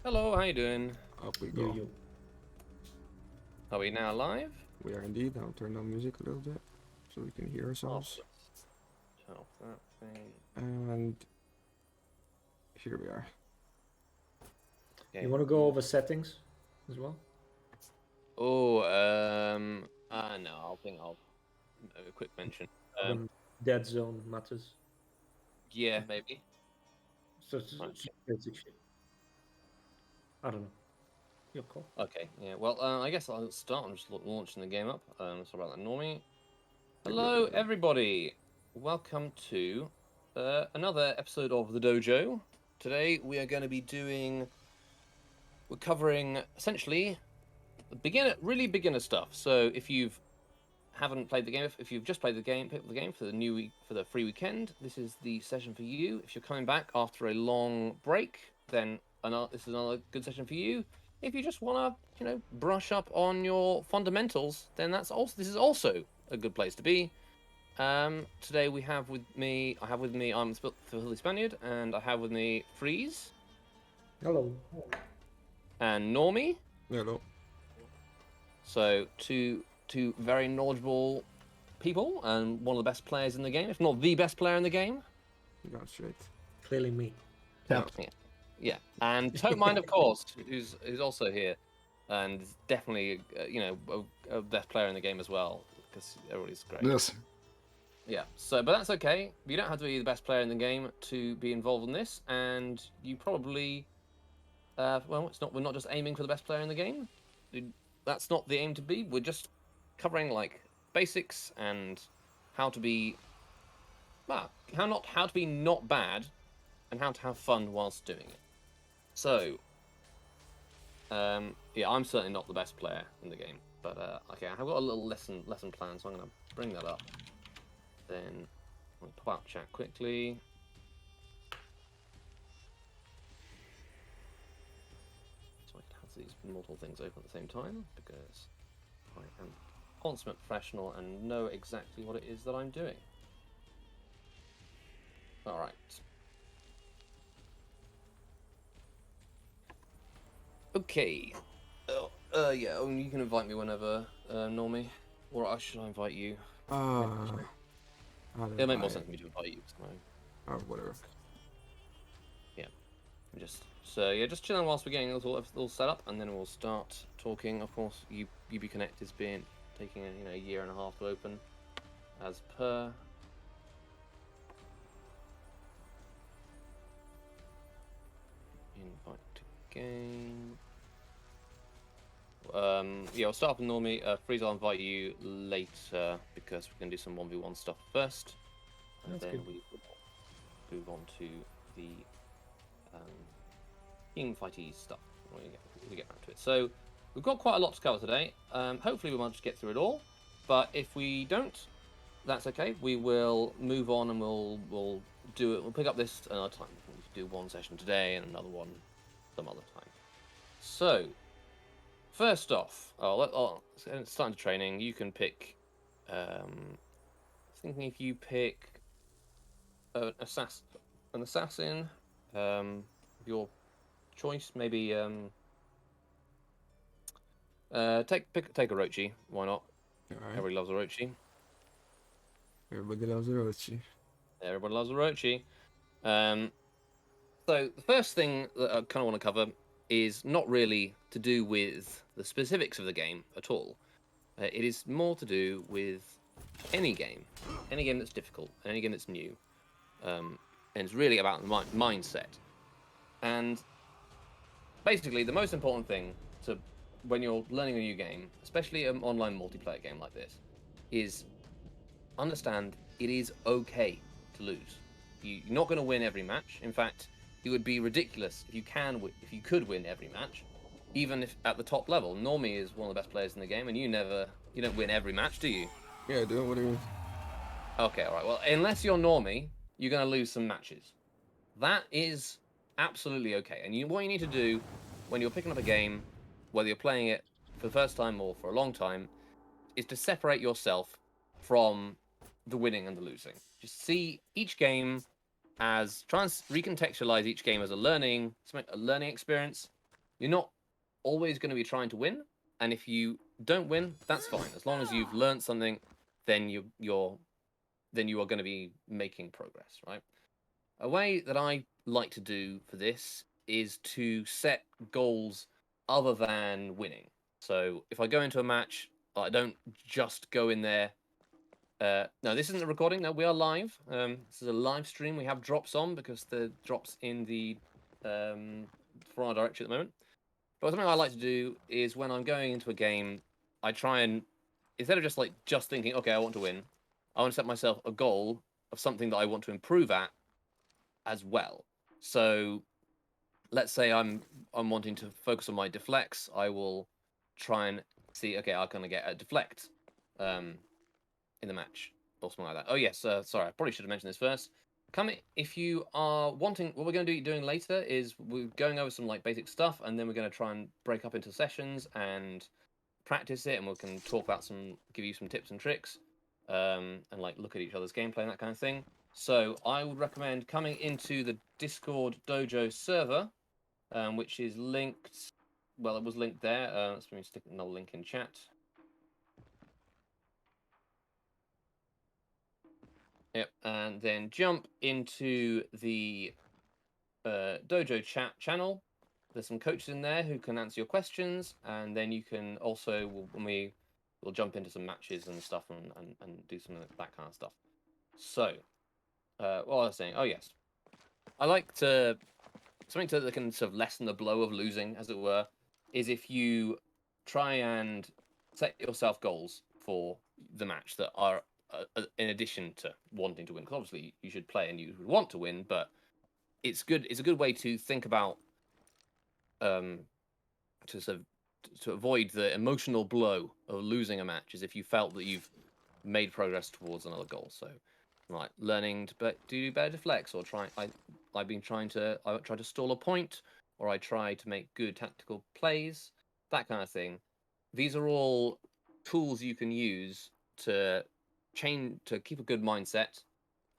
Hello, how you doing? Up we You, go. you. Are we now live? We are indeed. I'll turn down music a little bit so we can hear ourselves. Turn off that thing. And here we are. Okay. You want to go over settings as well? Oh, no, I'll a quick mention. When dead zone matters. Yeah, maybe. So it's Right. just basic shit. I don't know. Your call. Okay, yeah. Well, I guess I'll start. I'm just launching the game up. Sorry about that, Normie. You're Hello, good. everybody. Welcome to another episode of the Dojo. Today we are going to be we're covering essentially really beginner stuff. So if you've haven't played the game, if you've just played the game, pick up the game for the free weekend, this is the session for you. If you're coming back after a long break, then this is another good session for you. If you just want to, brush up on your fundamentals, then this is also a good place to be. Today I have with me, I'm Philly Spaniard, and I have with me Freeze. Hello. And Normie. Hello. So two very knowledgeable people and one of the best players in the game, if not the best player in the game. That's right. Clearly me. Yeah. And Mind, of course, who's also here, and is definitely a best player in the game as well because everybody's great. Yes. Yeah. So, but that's okay. You don't have to be the best player in the game to be involved in this, and you probably, we're not just aiming for the best player in the game. That's not the aim to be. We're just covering like basics and how to be, how to be not bad, and how to have fun whilst doing it. So, yeah, I'm certainly not the best player in the game, but okay, I've got a little lesson plan, so I'm gonna bring that up. Then I'll pop out chat quickly. So I can have these multiple things open at the same time because I am a consummate professional and know exactly what it is that I'm doing. All right. Okay. Yeah, you can invite me whenever, Normie. Or should I invite you? It'll make more sense for me to invite you. Oh, whatever. Yeah. Just chilling whilst we're getting this all set up, and then we'll start talking. Of course, UB Connect is taking a year and a half to open, as per. Invite to game. Yeah, I'll start up with Normie. Freeze, I'll invite you later because we're going to do some 1v1 stuff first. And That's then good. we will move on to the Teamfighty stuff when we get back to it. So we've got quite a lot to cover today. Hopefully we might just get through it all. But if we don't, that's okay. We will move on and we'll do it. We'll pick up this another time. We can do one session today and another one some other time. So first off, starting to training. You can pick. Thinking if you pick an assassin, your choice, maybe take Orochi. Why not? Alright. Everybody loves Orochi. Everybody loves Orochi. Everybody loves Orochi. So the first thing that I kind of want to cover is not really to do with the specifics of the game at all. It is more to do with any game that's difficult, any game that's new, and it's really about the mindset. And basically, the most important thing when you're learning a new game, especially an online multiplayer game like this, is understand it is okay to lose. You're not going to win every match. In fact, it would be ridiculous if you could win every match, even if at the top level. Normie is one of the best players in the game, and you don't win every match, do you? Yeah, do it. What do you mean? Okay, all right. Well, unless you're Normie, you're going to lose some matches. That is absolutely okay. And what you need to do when you're picking up a game, whether you're playing it for the first time or for a long time, is to separate yourself from the winning and the losing. Just see each game try and recontextualize each game as a learning experience, you're not always going to be trying to win, and if you don't win, that's fine. As long as you've learned something, then you are going to be making progress, right? A way that I like to do for this is to set goals other than winning. So if I go into a match, I don't just go in there. No, this isn't a recording. No, we are live. This is a live stream. We have drops on because the drops in the for our directory at the moment. But something I like to do is when I'm going into a game, I try and instead of just thinking, okay, I want to win, I want to set myself a goal of something that I want to improve at as well. So let's say I'm wanting to focus on my deflects, I will try and see, okay, I'm gonna get a deflect in the match or something like that. Oh yes, sorry, I probably should have mentioned this first. If you are wanting, what we're going to be doing later is we're going over some like basic stuff, and then we're going to try and break up into sessions and practice it, and we can talk about give you some tips and tricks, and like look at each other's gameplay and that kind of thing. So I would recommend coming into the Discord Dojo server, which is linked. Well, it was linked there. Let's stick another link in chat. Yep, and then jump into the Dojo chat channel. There's some coaches in there who can answer your questions, and then you can also, when we'll jump into some matches and stuff and do some of that kind of stuff. So, what was I saying? Oh, yes. I like to, something that can sort of lessen the blow of losing, as it were, is if you try and set yourself goals for the match that are in addition to wanting to win. Because obviously you should play and you would want to win, but it's good. It's a good way to think about to sort of to avoid the emotional blow of losing a match, is if you felt that you've made progress towards another goal. So, like learning to do better deflects, or I try to stall a point, or I try to make good tactical plays, that kind of thing. These are all tools you can use to keep a good mindset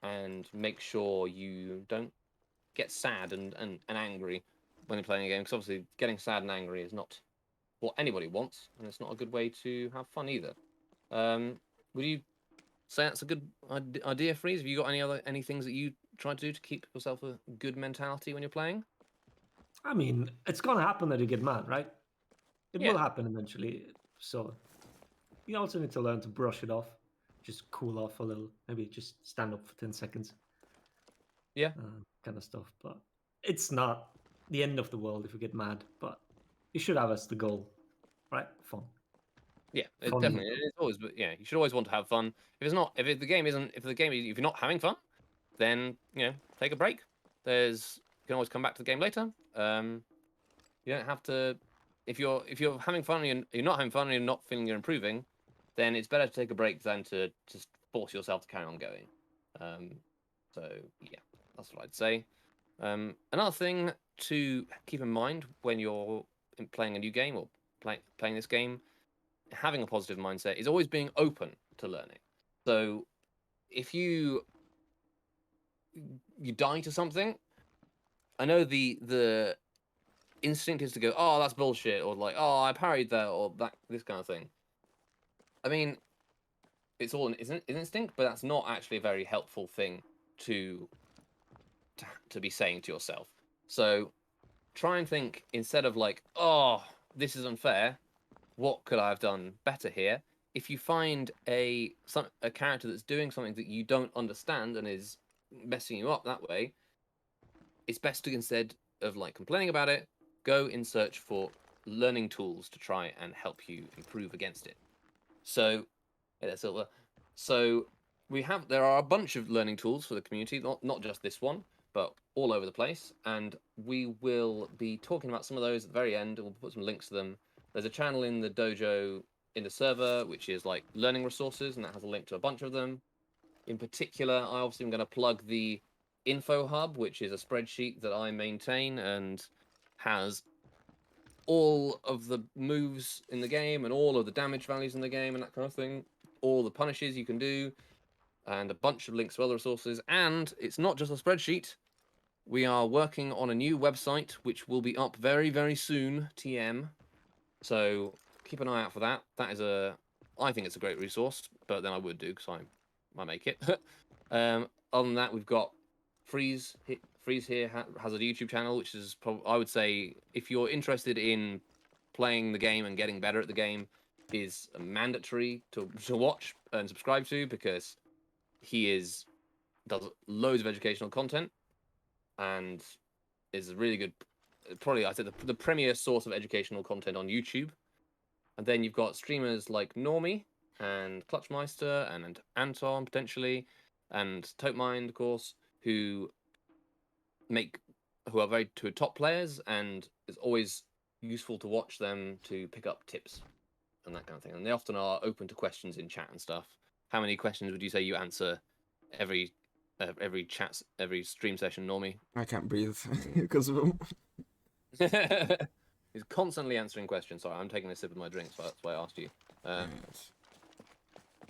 and make sure you don't get sad and angry when you're playing a game, because obviously getting sad and angry is not what anybody wants, and it's not a good way to have fun either. Would you say that's a good idea, Freeze? Have you got any things that you try to do to keep yourself a good mentality when you're playing? I mean, it's gonna happen that you get mad, right? It will Yeah, happen eventually. So you also need to learn to brush it off, just cool off a little, maybe just stand up for 10 seconds, yeah, kind of stuff. But it's not the end of the world if you get mad, but you should have as the goal, right? Fun. yeah. It Fun. definitely, it's always, but yeah, you should always want to have fun. If you're not having fun, then take a break. You can always come back to the game later. You don't have to. If you're having fun and you're not having fun and you're not feeling you're improving, then it's better to take a break than to just force yourself to carry on going. So yeah, that's what I'd say. Another thing to keep in mind when you're playing a new game or playing this game, having a positive mindset is always being open to learning. So if you die to something, I know the instinct is to go, oh, that's bullshit, or like, oh, I parried that, or this kind of thing. I mean, it's all an instinct, but that's not actually a very helpful thing to be saying to yourself. So try and think, instead of like, oh, this is unfair, what could I have done better here? If you find a character that's doing something that you don't understand and is messing you up that way, it's best to, instead of like complaining about it, go in search for learning tools to try and help you improve against it. So, yeah, so there are a bunch of learning tools for the community, not just this one, but all over the place, and we will be talking about some of those at the very end. We'll put some links to them. There's a channel in the dojo in the server which is like learning resources, and that has a link to a bunch of them. In particular, I obviously am going to plug the Info Hub, which is a spreadsheet that I maintain and has all of the moves in the game and all of the damage values in the game and that kind of thing, all the punishes you can do, and a bunch of links to other resources. And it's not just a spreadsheet. we are working on a new website, which will be up very, very soon, TM. So keep an eye out for that. That is I think it's a great resource, but then I would do because I make it. Other than that, we've got Freeze. Freeze here has a YouTube channel, which is I would say if you're interested in playing the game and getting better at the game, is mandatory to watch and subscribe to because he does loads of educational content and is a really good, probably I think the premier source of educational content on YouTube. And then you've got streamers like Normie and Clutchmeister and Anton potentially, and Topemind, of course, who are very top players, and it's always useful to watch them to pick up tips and that kind of thing. And they often are open to questions in chat and stuff. How many questions would you say you answer every stream session, Normie? I can't breathe because of them. He's constantly answering questions. Sorry, I'm taking a sip of my drink, so that's why I asked you. Yes.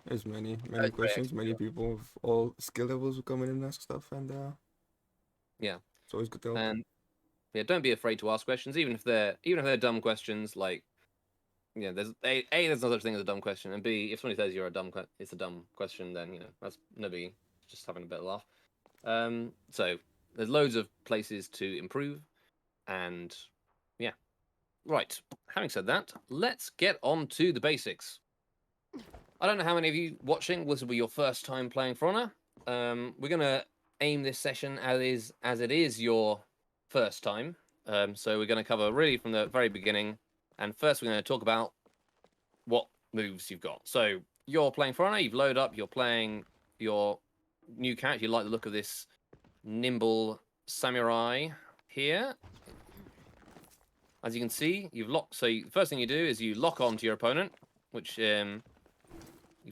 There's many very questions, many people of all skill levels who come in and ask stuff, and yeah, it's always good to help. and yeah, don't be afraid to ask questions, even if they're dumb questions. Like, yeah, there's no such thing as a dumb question, and B, if somebody says it's a dumb question, then that's no biggie. Just having a bit of laugh. So there's loads of places to improve, and yeah. Right, having said that, let's get on to the basics. I don't know how many of you watching this will be your first time playing For Honor. We're going to aim this session as it is your first time. So we're going to cover really from the very beginning. And first we're going to talk about what moves you've got. So you're playing For Honor, you've loaded up, you're playing your new character. You like the look of this nimble samurai here. As you can see, you've locked. So the first thing you do is you lock on to your opponent, which you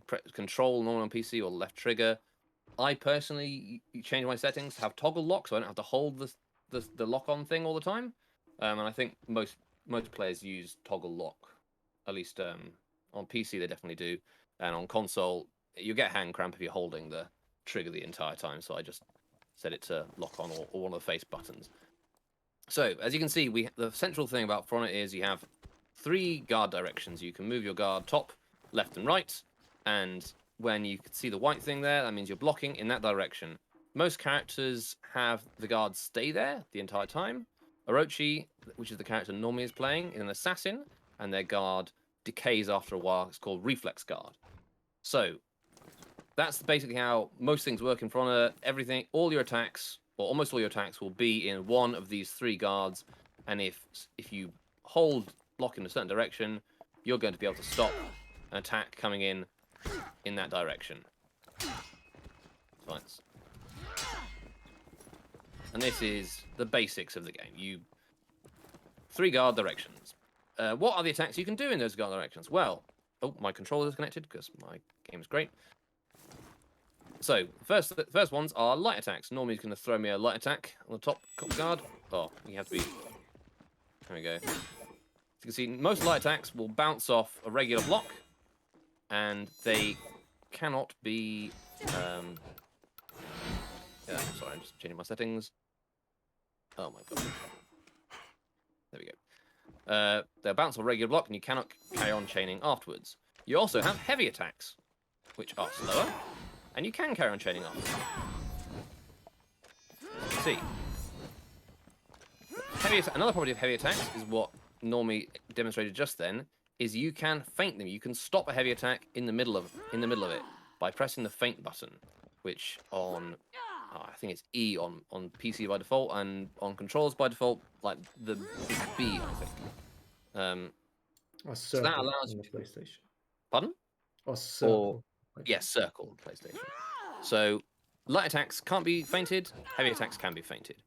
press Control normally on PC or left trigger. I personally change my settings to have toggle lock, so I don't have to hold the lock on thing all the time. And I think most players use toggle lock. At least on PC they definitely do, and on console you get hand cramp if you're holding the trigger the entire time. So I just set it to lock on or one of the face buttons. So, as you can see, the central thing about For Honor is you have 3 guard directions. You can move your guard top, left, and right. And when you can see the white thing there, that means you're blocking in that direction. Most characters have the guard stay there the entire time. Orochi, which is the character Normie is playing, is an assassin, and their guard decays after a while. It's called reflex guard. So, that's basically how most things work in For Honor. All your attacks, or almost all your attacks, will be in one of these 3 guards, and if you hold block in a certain direction, you're going to be able to stop an attack coming in that direction. Right. And this is the basics of the game. 3 guard directions. What are the attacks you can do in those guard directions? Well, my controller is connected because my game is great. So, the first ones are light attacks. Normally, he's going to throw me a light attack on the top guard. Oh, you have to be... There we go. As you can see, most light attacks will bounce off a regular block, and they cannot be... Yeah, sorry, I'm just changing my settings. Oh my god. There we go. They'll bounce off a regular block, and you cannot carry on chaining afterwards. You also have heavy attacks, which are slower, and you can carry on chaining afterwards. As you can see. Another property of heavy attacks is what Normie demonstrated just then, is you can feint them. You can stop a heavy attack in the middle of it by pressing the feint button, which on I think it's E on PC by default, and on controllers by default, like the B, I think. So that allows on you the PlayStation. Pardon? Or circle. Yes, circle on PlayStation. So light attacks can't be feinted, heavy attacks can be feinted.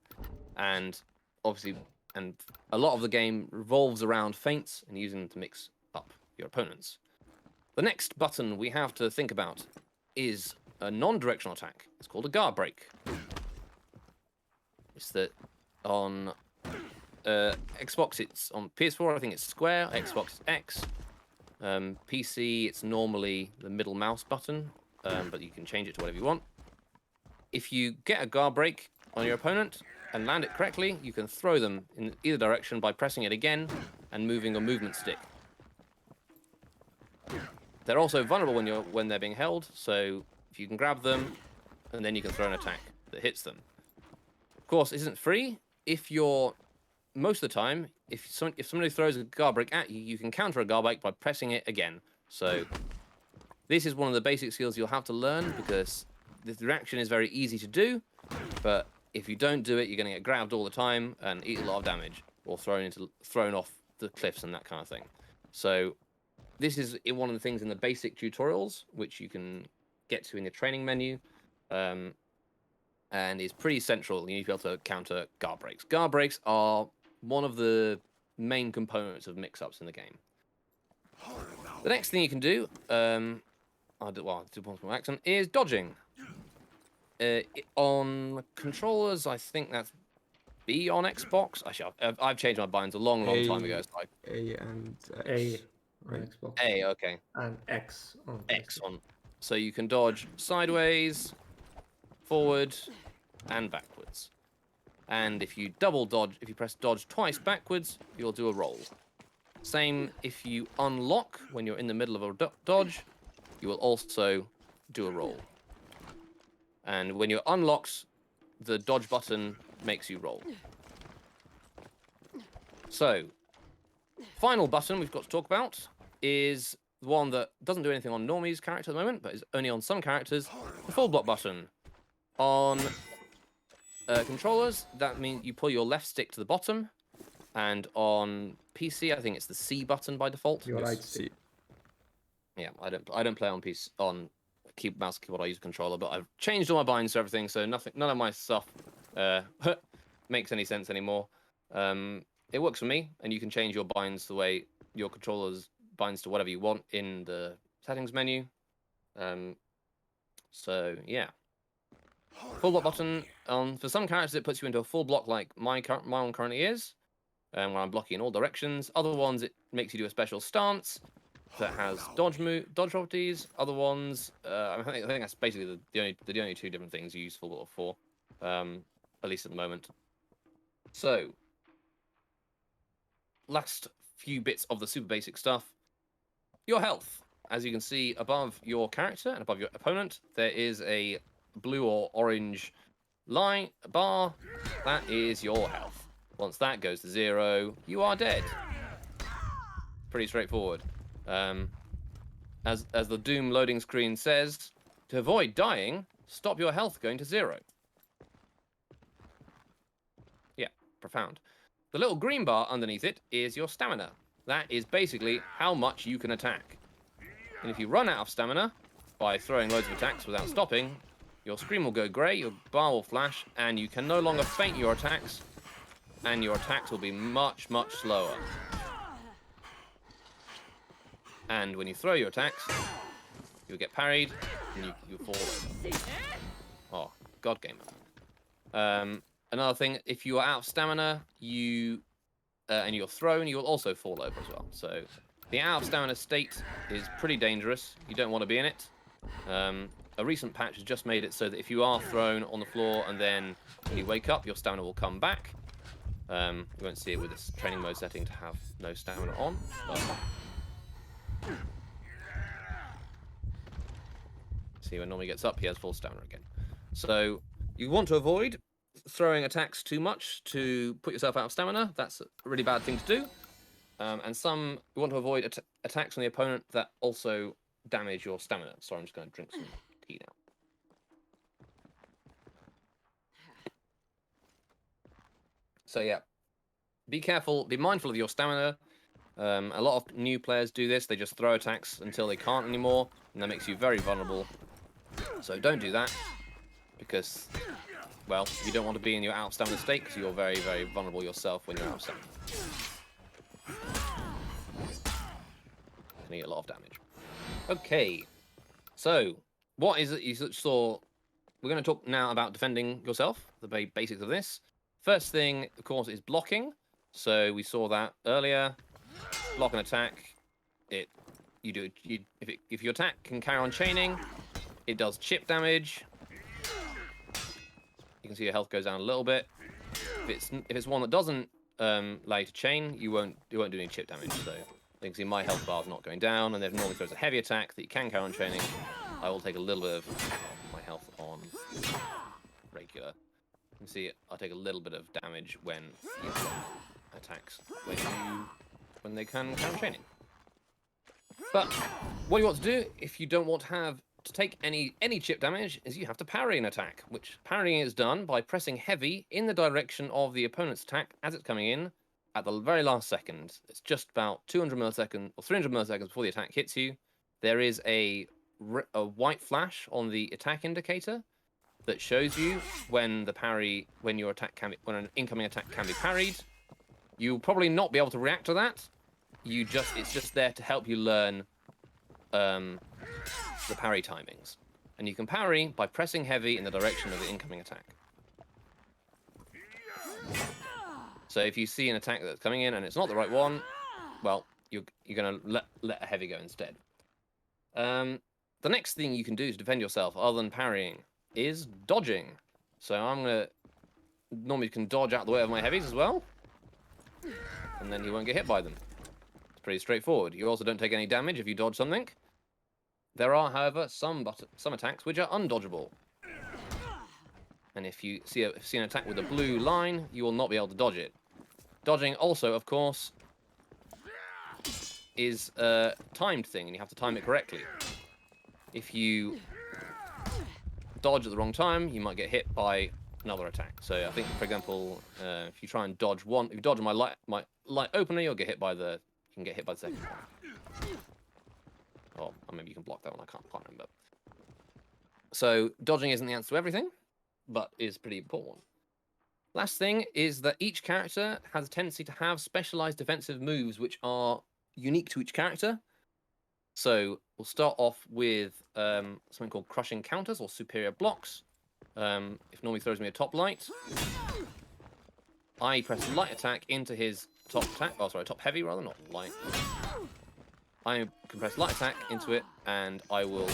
And obviously, and a lot of the game revolves around feints and using them to mix up your opponents. The next button we have to think about is a non-directional attack. It's called a guard break. It's that on Xbox, it's on PS4, I think it's square, Xbox X. PC, it's normally the middle mouse button, but you can change it to whatever you want. If you get a guard break on your opponent, and land it correctly, you can throw them in either direction by pressing it again and moving a movement stick. They're also vulnerable when they're being held, so if you can grab them, and then you can throw an attack that hits them. Of course, this isn't free. If you're most of the time, if somebody throws a guard break at you, you can counter a guard break by pressing it again. So this is one of the basic skills you'll have to learn because the reaction is very easy to do, but if you don't do it, you're going to get grabbed all the time and eat a lot of damage, or thrown off the cliffs and that kind of thing. So this is one of the things in the basic tutorials, which you can get to in the training menu, and is pretty central. You need to be able to counter guard breaks. Guard breaks are one of the main components of mix-ups in the game. The next thing you can do, I'll do one more action, is dodging. On controllers, I think that's B on Xbox. Actually, I've changed my binds a long time ago. So A and X. A Right. on Xbox. A, okay. And X on X on. So you can dodge sideways, forward, and backwards. And if you double dodge, if you press dodge twice backwards, you'll do a roll. Same if you unlock when you're in the middle of a dodge, you will also do a roll. And when you're unlocked, the dodge button makes you roll. So, final button we've got to talk about is the one that doesn't do anything on Normie's character at the moment, but is only on some characters, the full block button. On controllers, that means you pull your left stick to the bottom, and on PC, I think it's the C button by default. Your right stick. Yeah, I don't play on PC on mouse keyboard. I use a controller, but I've changed all my binds to everything, so none of my stuff makes any sense anymore. It works for me, and you can change your binds the way your controller's binds to whatever you want in the settings menu. So yeah, full block button. For some characters, it puts you into a full block like my one currently is, where I'm blocking in all directions. Other ones, it makes you do a special stance that has dodge properties. Other ones, I think that's basically the only two different things you use full block for, at least at the moment. So, last few bits of the super basic stuff. Your health. As you can see above your character and above your opponent, there is a blue or orange line bar. That is your health. Once that goes to 0, you are dead. Pretty straightforward. As the Doom loading screen says, to avoid dying, stop your health going to 0. Yeah, profound. The little green bar underneath it is your stamina. That is basically how much you can attack. And if you run out of stamina by throwing loads of attacks without stopping, your screen will go grey, your bar will flash, and you can no longer feint your attacks, and your attacks will be much, much slower. And when you throw your attacks, you'll get parried, and you fall over. Oh, God gamer. Another thing, if you are out of stamina, and you're thrown, you will also fall over as well. So the out of stamina state is pretty dangerous. You don't want to be in it. A recent patch has just made it so that if you are thrown on the floor and then when you wake up, your stamina will come back. You won't see it with this training mode setting to have no stamina on. But see, when Normie gets up, he has full stamina again. So you want to avoid throwing attacks too much to put yourself out of stamina. That's a really bad thing to do. And you want to avoid attacks on the opponent that also damage your stamina. Sorry, I'm just going to drink some tea now. So yeah, be careful, be mindful of your stamina. A lot of new players do this. They just throw attacks until they can't anymore, and that makes you very vulnerable. So don't do that, because, well, you don't want to be in your out of stamina state, because you're very, very vulnerable yourself when you're out of stamina. Can eat a lot of damage. Okay, so what is it you saw? We're going to talk now about defending yourself, the very basics of this. First thing, of course, is blocking. So we saw that earlier. Block and attack. If your attack can carry on chaining, it does chip damage. You can see your health goes down a little bit. it's one that doesn't allow you to chain, you won't do any chip damage. So you can see my health bar is not going down, and if normally throws a heavy attack that you can carry on chaining, I will take a little bit of my health on regular. You can see I'll take a little bit of damage when you block attacks when they can carry on chaining. But what you want to do if you don't want to take any chip damage is you have to parry an attack, which parrying is done by pressing heavy in the direction of the opponent's attack as it's coming in at the very last second. It's just about 200 milliseconds or 300 milliseconds before the attack hits you. There is a white flash on the attack indicator that shows you when when an incoming attack can be parried. You'll probably not be able to react to that. It's just there to help you learn the parry timings, and you can parry by pressing heavy in the direction of the incoming attack. So if you see an attack that's coming in and it's not the right one, well, you're gonna let a heavy go instead. The next thing you can do to defend yourself, other than parrying, is dodging. So normally you can dodge out the way of my heavies as well, and then you won't get hit by them. It's pretty straightforward. You also don't take any damage if you dodge something. There are, however, some attacks which are undodgeable. And if you see an attack with a blue line, you will not be able to dodge it. Dodging also, of course, is a timed thing, and you have to time it correctly. If you dodge at the wrong time, you might get hit by another attack. So I think, for example, if you try and dodge if you dodge my light opener, you can get hit by the second one. Or maybe you can block that one. I can't remember. So dodging isn't the answer to everything, but is pretty important. Last thing is that each character has a tendency to have specialized defensive moves which are unique to each character. So we'll start off with something called crushing counters or superior blocks. If normally throws me a top light, I press light attack into his top heavy rather, not light. I can press light attack into it, and I will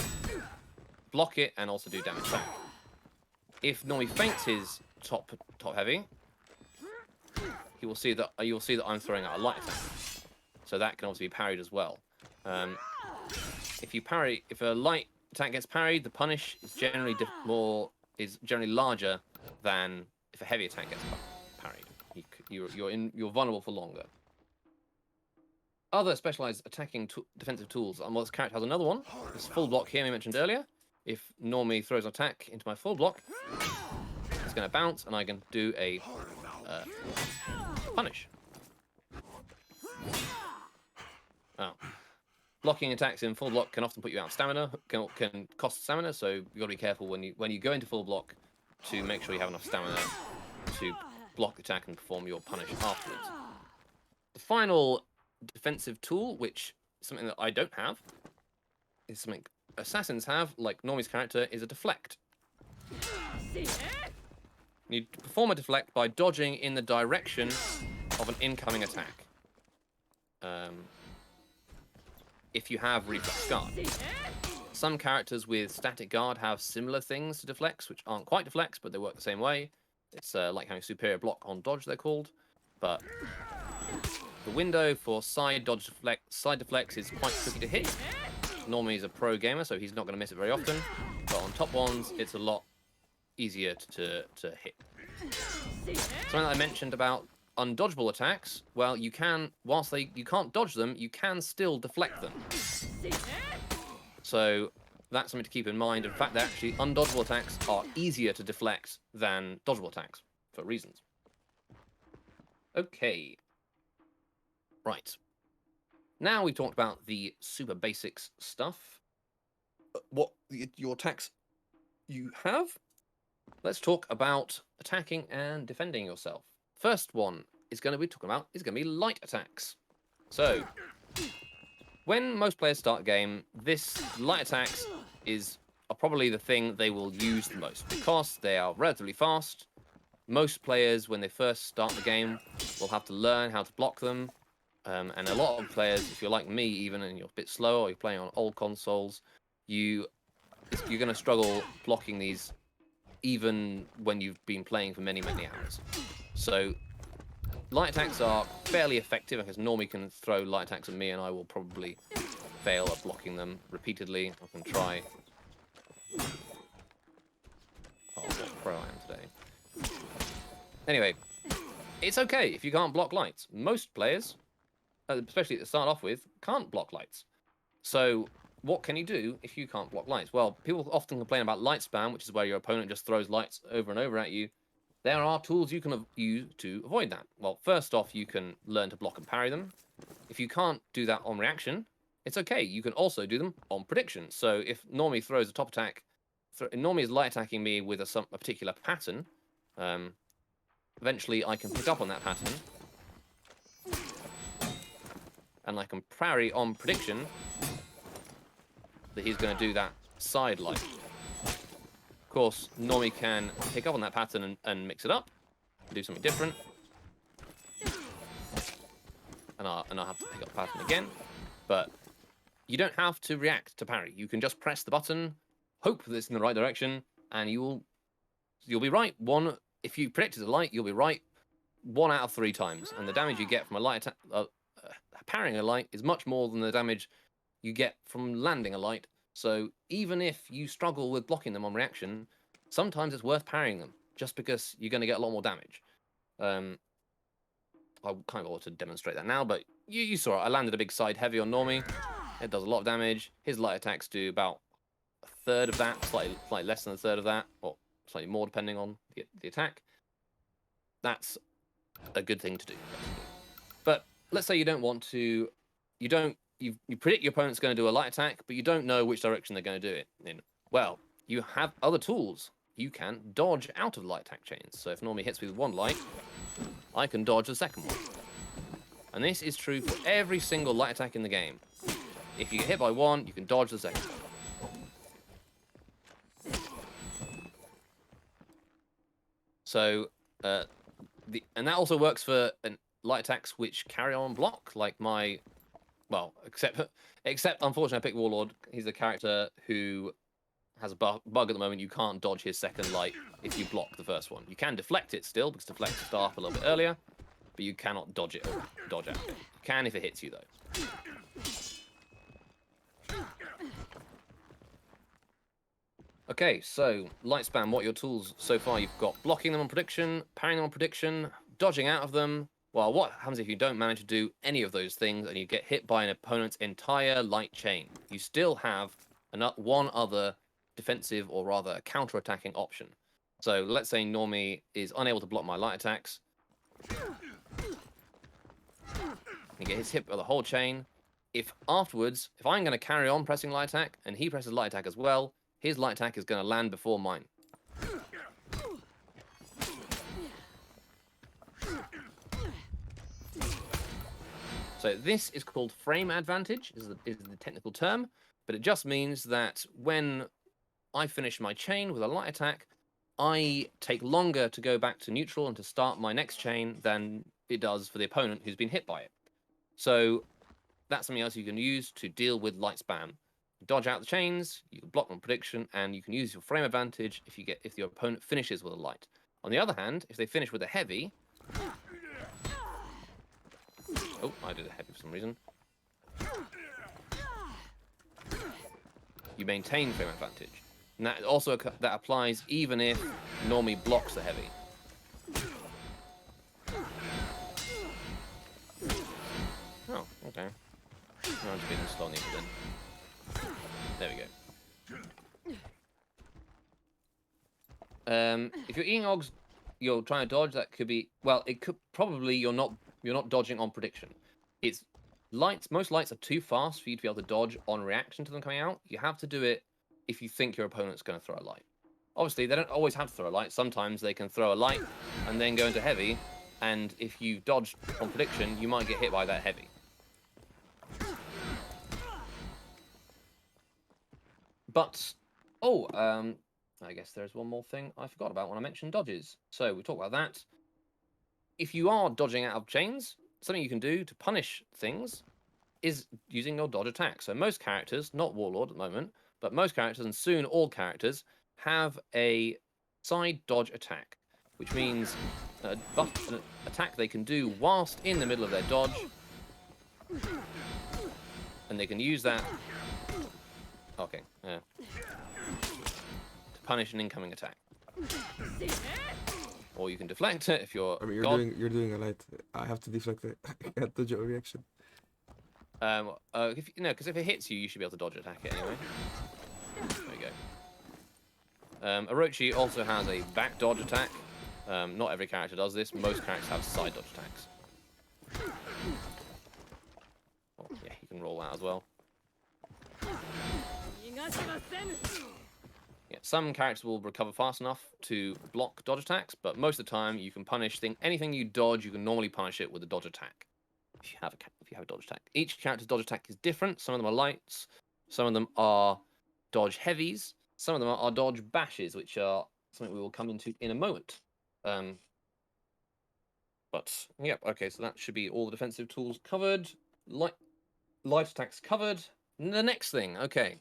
block it and also do damage back. If normally feints his top heavy, you'll see that I'm throwing out a light attack, so that can also be parried as well. If a light attack gets parried, the punish is generally larger than if a heavy attack gets parried. You're vulnerable for longer. Other specialized attacking defensive tools. This character has another one. This full block here we mentioned earlier. If Normie throws an attack into my full block, it's going to bounce, and I can do a punish. Oh. Blocking attacks in full block can often put you out of stamina, can cost stamina, so you've got to be careful when you go into full block to make sure you have enough stamina to block the attack and perform your punish afterwards. The final defensive tool, which is something that I don't have, is something assassins have, like Normie's character, is a deflect. You perform a deflect by dodging in the direction of an incoming attack. If you have reflex guard. Some characters with static guard have similar things to deflects, which aren't quite deflects, but they work the same way. It's like having superior block on dodge, they're called. But the window for side deflects is quite tricky to hit. Normally he's a pro gamer, so he's not going to miss it very often. But on top ones, it's a lot easier to hit. Something that I mentioned about undodgeable attacks, well, you can't dodge them, you can still deflect them. So that's something to keep in mind. In fact, actually, undodgeable attacks are easier to deflect than dodgeable attacks for reasons. Okay. Right. Now we've talked about the super basics stuff. What your attacks you have. Let's talk about attacking and defending yourself. First one is going to be light attacks. So, when most players start a game, this light attacks are probably the thing they will use the most because they are relatively fast. Most players, when they first start the game, will have to learn how to block them. And a lot of players, if you're like me even, and you're a bit slow or you're playing on old consoles, you're going to struggle blocking these even when you've been playing for many, many hours. So light attacks are fairly effective because Normie can throw light attacks at me and I will probably fail at blocking them repeatedly. I can try. Oh, what pro I am today. Anyway, it's okay if you can't block lights. Most players, especially to start off with, can't block lights. So what can you do if you can't block lights? Well, people often complain about light spam, which is where your opponent just throws lights over and over at you. There are tools you can use to avoid that. Well, first off, you can learn to block and parry them. If you can't do that on reaction, it's okay. You can also do them on prediction. So if Normie throws a top attack, Normie is light attacking me with a particular pattern, eventually I can pick up on that pattern. And I can parry on prediction that he's going to do that side light. Of course, Normie can pick up on that pattern and mix it up, do something different. And I'll have to pick up the pattern again. But you don't have to react to parry. You can just press the button, hope that it's in the right direction, and you'll be right. If you predicted a light, you'll be right 1 out of 3 times. And the damage you get from a light attack, parrying a light is much more than the damage you get from landing a light. So even if you struggle with blocking them on reaction, sometimes it's worth parrying them, just because you're going to get a lot more damage. I kind of ought to demonstrate that now, but you saw it. I landed a big side heavy on Normie. It does a lot of damage. His light attacks do about a third of that, slightly less than a third of that, or slightly more depending on the attack. That's a good thing to do. But let's say you don't want to, you predict your opponent's going to do a light attack, but you don't know which direction they're going to do it in. Well, you have other tools. You can dodge out of light attack chains. So if Normie hits me with one light, I can dodge the second one. And this is true for every single light attack in the game. If you get hit by one, you can dodge the second one. So, and that also works for light attacks which carry on block, like my, well, except unfortunately I picked Warlord. He's a character who has a bug at the moment. You can't dodge his second light if you block the first one. You can deflect it still, because deflect will start up a little bit earlier, but you cannot dodge it or dodge out. You can if it hits you, though. Okay, so light spam, what are your tools so far? You've got blocking them on prediction, parrying them on prediction, dodging out of them. Well, what happens if you don't manage to do any of those things and you get hit by an opponent's entire light chain? You still have one other defensive, or rather counter-attacking option. So let's say Normie is unable to block my light attacks. He gets hit by the whole chain. If afterwards, if I'm going to carry on pressing light attack and he presses light attack as well, his light attack is going to land before mine. So this is called frame advantage, is the technical term, but it just means that when I finish my chain with a light attack, I take longer to go back to neutral and to start my next chain than it does for the opponent who's been hit by it. So that's something else you can use to deal with light spam. Dodge out the chains, you can block on prediction, and you can use your frame advantage if your opponent finishes with a light. On the other hand, if they finish with a heavy... Oh, I did a heavy for some reason. You maintain frame advantage. And that also that applies even if Normie blocks the heavy. Oh, okay. No, I'm just being slow needed then. There we go. If you're eating Ogs, you're trying to dodge, that could be, well, it could probably you're not dodging on prediction. It's lights, most lights are too fast for you to be able to dodge on reaction to them coming out. You have to do it if you think your opponent's going to throw a light. Obviously, they don't always have to throw a light. Sometimes they can throw a light and then go into heavy, and if you dodge on prediction, you might get hit by that heavy. But, I guess there's one more thing I forgot about when I mentioned dodges. So we talked about that. If you are dodging out of chains, something you can do to punish things is using your dodge attack. So most characters, not Warlord at the moment, but most characters, and soon all characters, have a side dodge attack. which means an attack they can do whilst in the middle of their dodge, and they can use that. Okay, to punish an incoming attack. Or you can deflect it if you're. I mean, you're doing a light. I have to deflect it at the Joe reaction. If because if it hits you, you should be able to dodge attack it anyway. There you go. Orochi also has a back dodge attack. Not every character does this. Most characters have side dodge attacks. Oh, yeah, you can roll that as well. Yeah, some characters will recover fast enough to block dodge attacks, but most of the time you can punish anything you dodge. You can normally punish it with a dodge attack. If you have a dodge attack, each character's dodge attack is different. Some of them are lights, some of them are dodge heavies, some of them are dodge bashes, which are something we will come into in a moment. But yeah, okay, so that should be all the defensive tools covered. Light attacks covered. The next thing, okay.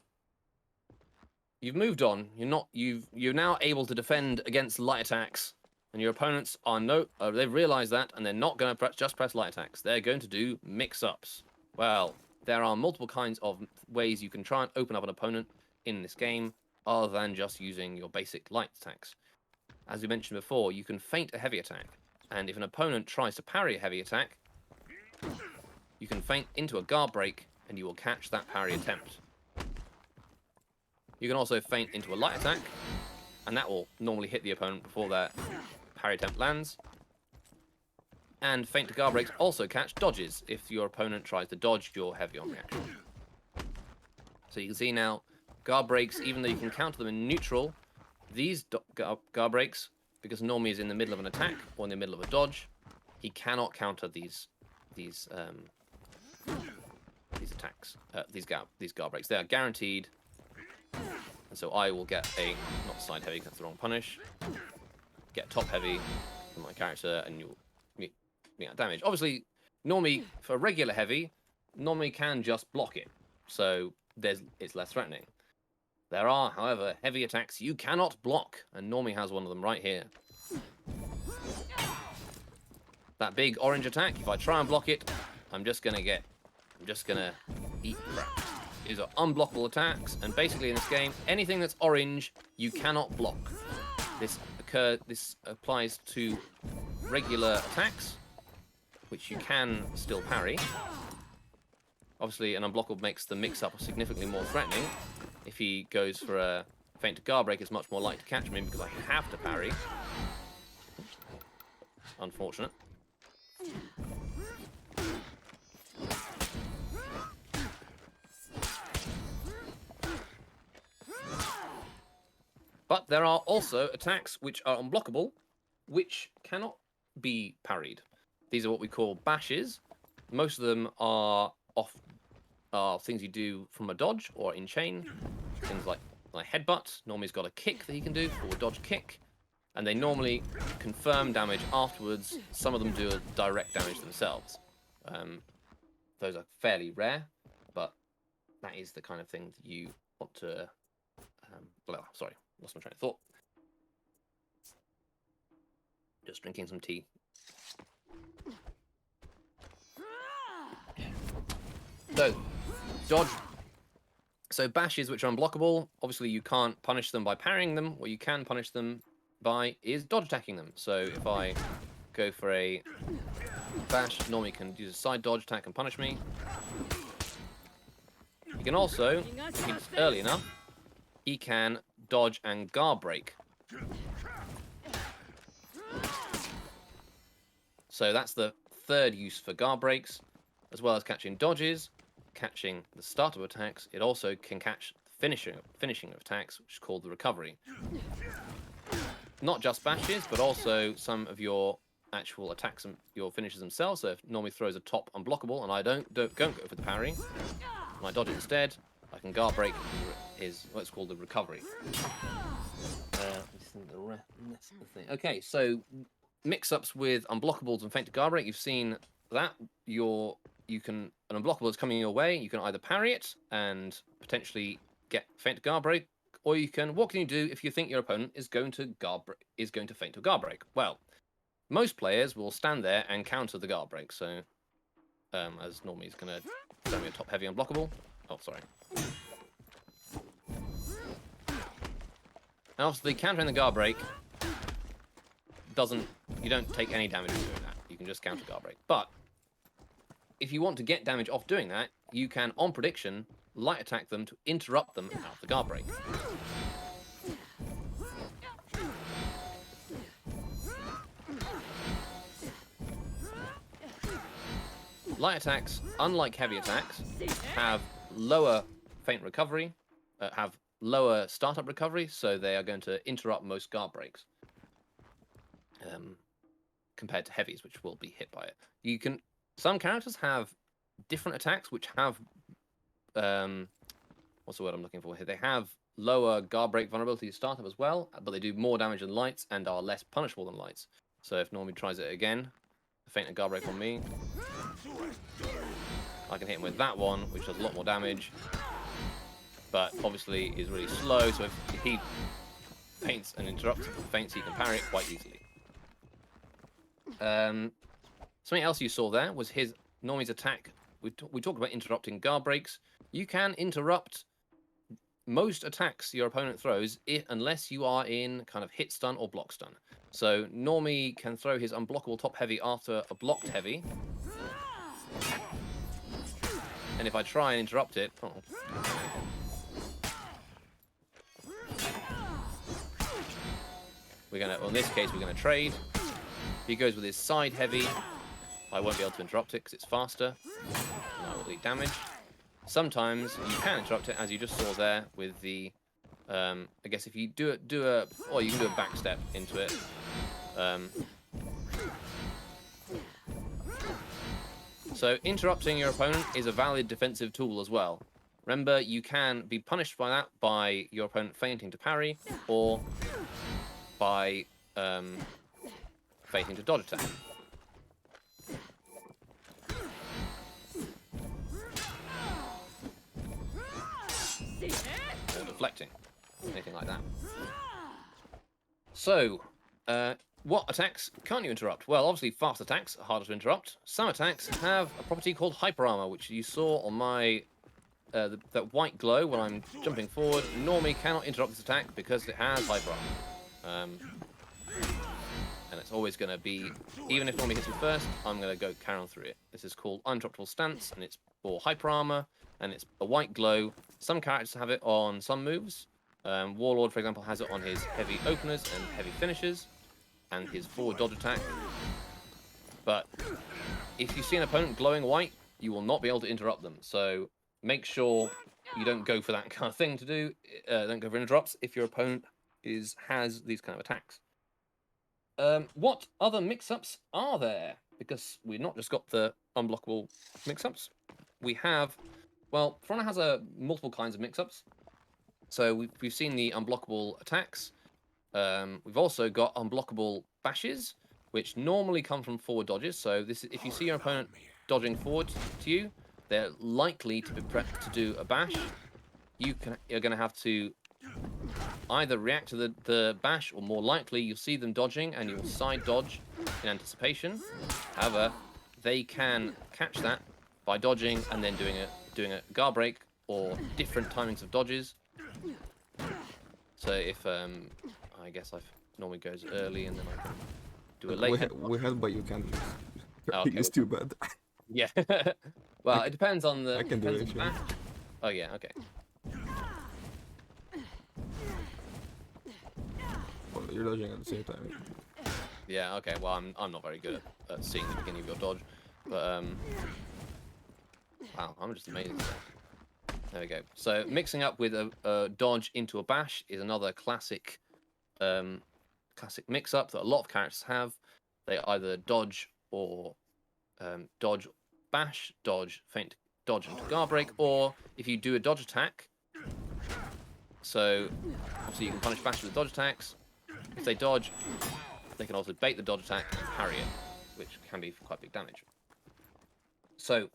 You've moved on. You're now able to defend against light attacks, and your opponents are they've realized that, and they're not going to just press light attacks. They're going to do mix-ups. Well, there are multiple kinds of ways you can try and open up an opponent in this game, other than just using your basic light attacks. As we mentioned before, you can feint a heavy attack, and if an opponent tries to parry a heavy attack, you can feint into a guard break, and you will catch that parry attempt. You can also feint into a light attack, and that will normally hit the opponent before their parry attempt lands. And feint to guard breaks also catch dodges if your opponent tries to dodge your heavy on reaction. So you can see now, guard breaks, even though you can counter them in neutral, these guard breaks, because Normie is in the middle of an attack or in the middle of a dodge, he cannot counter these attacks, these guard breaks. They are guaranteed. And so I will get not side heavy, that's the wrong punish. Get top heavy for my character, and you'll get damage. Obviously, normally for regular heavy, normally can just block it, so it's less threatening. There are, however, heavy attacks you cannot block, and Normie has one of them right here. That big orange attack, if I try and block it, I'm just gonna eat crap. These are unblockable attacks, and basically in this game, anything that's orange, you cannot block. This applies to regular attacks, which you can still parry. Obviously, an unblockable makes the mix-up significantly more threatening. If he goes for a feint to guard break, it's much more likely to catch me because I have to parry. Unfortunate. But there are also attacks which are unblockable, which cannot be parried. These are what we call bashes. Most of them are things you do from a dodge or in chain. Things like headbutt. Normally he's got a kick that he can do, or a dodge kick. And they normally confirm damage afterwards. Some of them do a direct damage themselves. Those are fairly rare, but that is the kind of thing that you want to... sorry, lost my train of thought. Just drinking some tea. So, dodge. So bashes which are unblockable, obviously you can't punish them by parrying them. What you can punish them by is dodge attacking them. So if I go for a bash, normally can use a side dodge attack and punish me. He can also, if he's early enough, he can dodge and guard break. So that's the third use for guard breaks, as well as catching dodges, catching the start of attacks. It also can catch the finishing of attacks, which is called the recovery. Not just bashes, but also some of your actual attacks and your finishes themselves. So if normally throws a top unblockable, and I don't go for the parry, and I dodge it instead, I can guard break what's called the recovery. Okay, so mix-ups with unblockables and feint to guard break. You've seen that. An unblockable is coming your way. You can either parry it and potentially get feint to guard break, or you can. What can you do if you think your opponent is going to feint a guard break? Well, most players will stand there and counter the guard break. So, as normally he's going to throw me a top heavy unblockable. Oh, sorry. And obviously, countering the guard break you don't take any damage from doing that. You can just counter guard break. But if you want to get damage off doing that, you can, on prediction, light attack them to interrupt them out of the guard break. Light attacks, unlike heavy attacks, have lower feint recovery, have lower startup recovery, so they are going to interrupt most guard breaks. Compared to heavies, which will be hit by it. Some characters have different attacks which have what's the word I'm looking for here? They have lower guard break vulnerability to startup as well, but they do more damage than lights and are less punishable than lights. So if Normie tries it again, feint a guard break on me, I can hit him with that one, which does a lot more damage, but obviously is really slow, so if he feints and interrupts feints, he can parry it quite easily. Something else you saw there was Normie's attack. We talked about interrupting guard breaks. You can interrupt most attacks your opponent throws unless you are in kind of hit stun or block stun. So Normie can throw his unblockable top heavy after a blocked heavy. And if I try and interrupt it... Oh. In this case, we're going to trade. He goes with his side heavy. I won't be able to interrupt it because it's faster. And I will eat damage. Sometimes you can interrupt it, as you just saw there with the... I guess if you or you can do a back step into it. So interrupting your opponent is a valid defensive tool as well. Remember, you can be punished by that by your opponent feinting to parry, or by feinting to dodge attack. Or deflecting, anything like that. So, what attacks can't you interrupt? Well, obviously fast attacks are harder to interrupt. Some attacks have a property called Hyperarmor, which you saw on my that white glow when I'm jumping forward. Normie cannot interrupt this attack because it has Hyperarmor. And it's always going to be, even if Normie hits me first, I'm going to go carry on through it. This is called Undodgeable Stance, and it's for Hyperarmor, and it's a white glow. Some characters have it on some moves. Warlord, for example, has it on his heavy openers and heavy finishers, and his forward dodge attack. But if you see an opponent glowing white, you will not be able to interrupt them. So make sure you don't go for that kind of thing to do. Don't go for interrupts if your opponent has these kind of attacks. What other mix-ups are there? Because we've not just got the unblockable mix-ups. We have, well, For Honor has multiple kinds of mix-ups. So we've seen the unblockable attacks. We've also got unblockable bashes, which normally come from forward dodges. So this is, if you see your opponent dodging forward to you, they're likely to be prepped to do a bash. You're going to have to either react to the bash, or more likely you'll see them dodging and you'll side dodge in anticipation. However, they can catch that by dodging and then doing a guard break or different timings of dodges. So if I guess normally goes early and then I can do a late. We had, but you can't. Oh, okay. It's too bad. Yeah. Well, it depends on the. I can do it. Oh yeah. Okay. Well, you're dodging at the same time. Yeah. Okay. Well, I'm not very good at seeing the beginning of your dodge, but wow, I'm just amazing. There we go. So mixing up with a dodge into a bash is another classic mix-up that a lot of characters have. They either dodge or dodge, bash, dodge, feint, dodge into guard break, or if you do a dodge attack, so obviously you can punish bash with dodge attacks. If they dodge, they can also bait the dodge attack and parry it, which can be quite big damage. So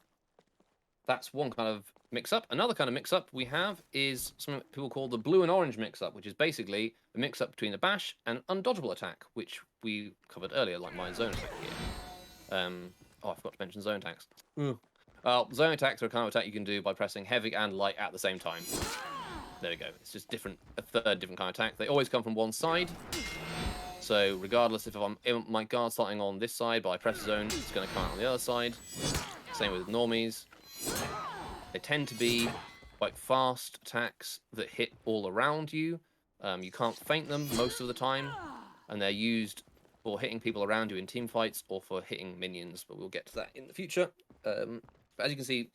that's one kind of mix-up. Another kind of mix-up we have is something people call the blue and orange mix-up, which is basically a mix-up between a bash and undodgeable attack, which we covered earlier, like my zone attack here. Oh, I forgot to mention zone attacks. Zone attacks are a kind of attack you can do by pressing heavy and light at the same time. There we go. It's just a third different kind of attack. They always come from one side. So regardless if I'm my guard starting on this side, but I press zone, it's going to come out on the other side. Same with normies. They tend to be quite fast attacks that hit all around you. You can't feint them most of the time, and they're used for hitting people around you in team fights or for hitting minions, but we'll get to that in the future. But as you can see,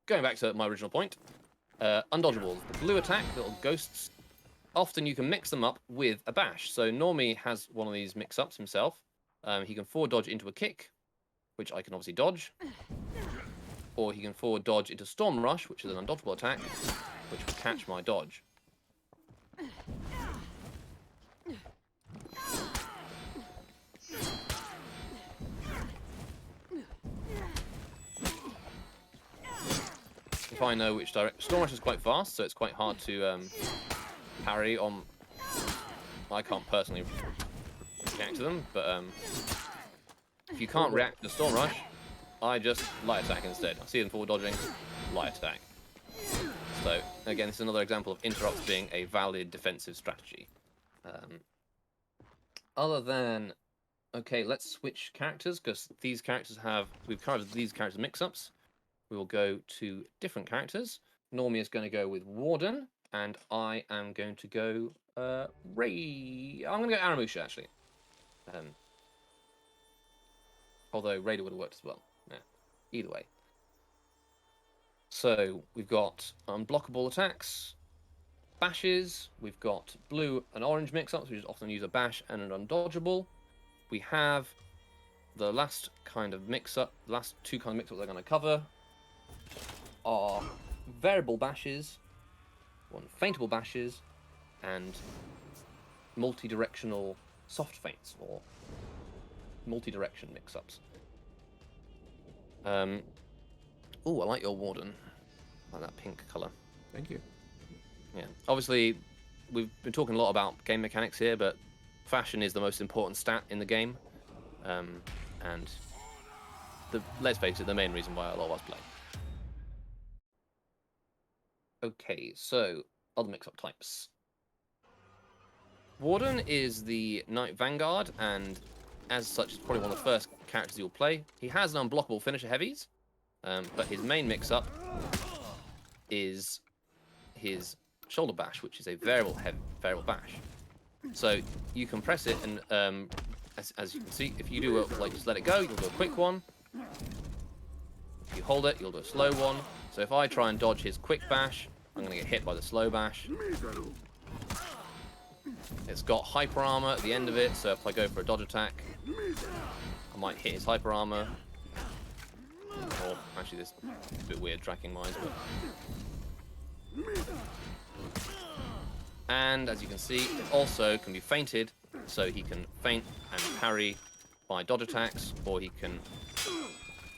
going back to my original point, undodgeables, the blue attack, little ghosts, often you can mix them up with a bash. So Normie has one of these mix-ups himself. He can forward dodge into a kick, which I can obviously dodge. Or he can forward dodge into Storm Rush, which is an undodgeable attack, which will catch my dodge. If I know which direction... Storm Rush is quite fast, so it's quite hard to parry on... I can't personally react to them, but if you can't react to Storm Rush, I just light attack instead. I see them forward dodging, light attack. So, again, this is another example of interrupts being a valid defensive strategy. Other than... Okay, let's switch characters, because these characters have... We've covered these characters mix-ups. We will go to different characters. Normie is going to go with Guardng, and I am going to go... I'm going to go Aramusha, actually. Although Raider would have worked as well. Yeah, either way. So we've got unblockable attacks, bashes. We've got blue and orange mix-ups, which often use a bash and an undodgeable. We have the last kind of mix-up, the last two kind of mix-ups they're going to cover are variable bashes, feintable bashes, and multi-directional soft-feints, or multi-direction mix-ups. Oh, I like your Guardng. I like that pink colour. Thank you. Yeah. Obviously, we've been talking a lot about game mechanics here, but fashion is the most important stat in the game. And let's face it, the main reason why a lot of us play. Okay, so other mix-up types. Guardng is the Knight Vanguard, and as such, is probably one of the first characters you'll play. He has an unblockable finisher heavies, but his main mix-up is his shoulder bash, which is a variable bash. So you can press it, and as you can see, if you do just let it go, you'll do a quick one. If you hold it, you'll do a slow one. So if I try and dodge his quick bash, I'm going to get hit by the slow bash. It's got Hyperarmor at the end of it, so if I go for a dodge attack, I might hit his Hyperarmor. Or, actually, this is a bit weird tracking mines, but... And, as you can see, it also can be feinted, so he can feint and parry by dodge attacks, or he can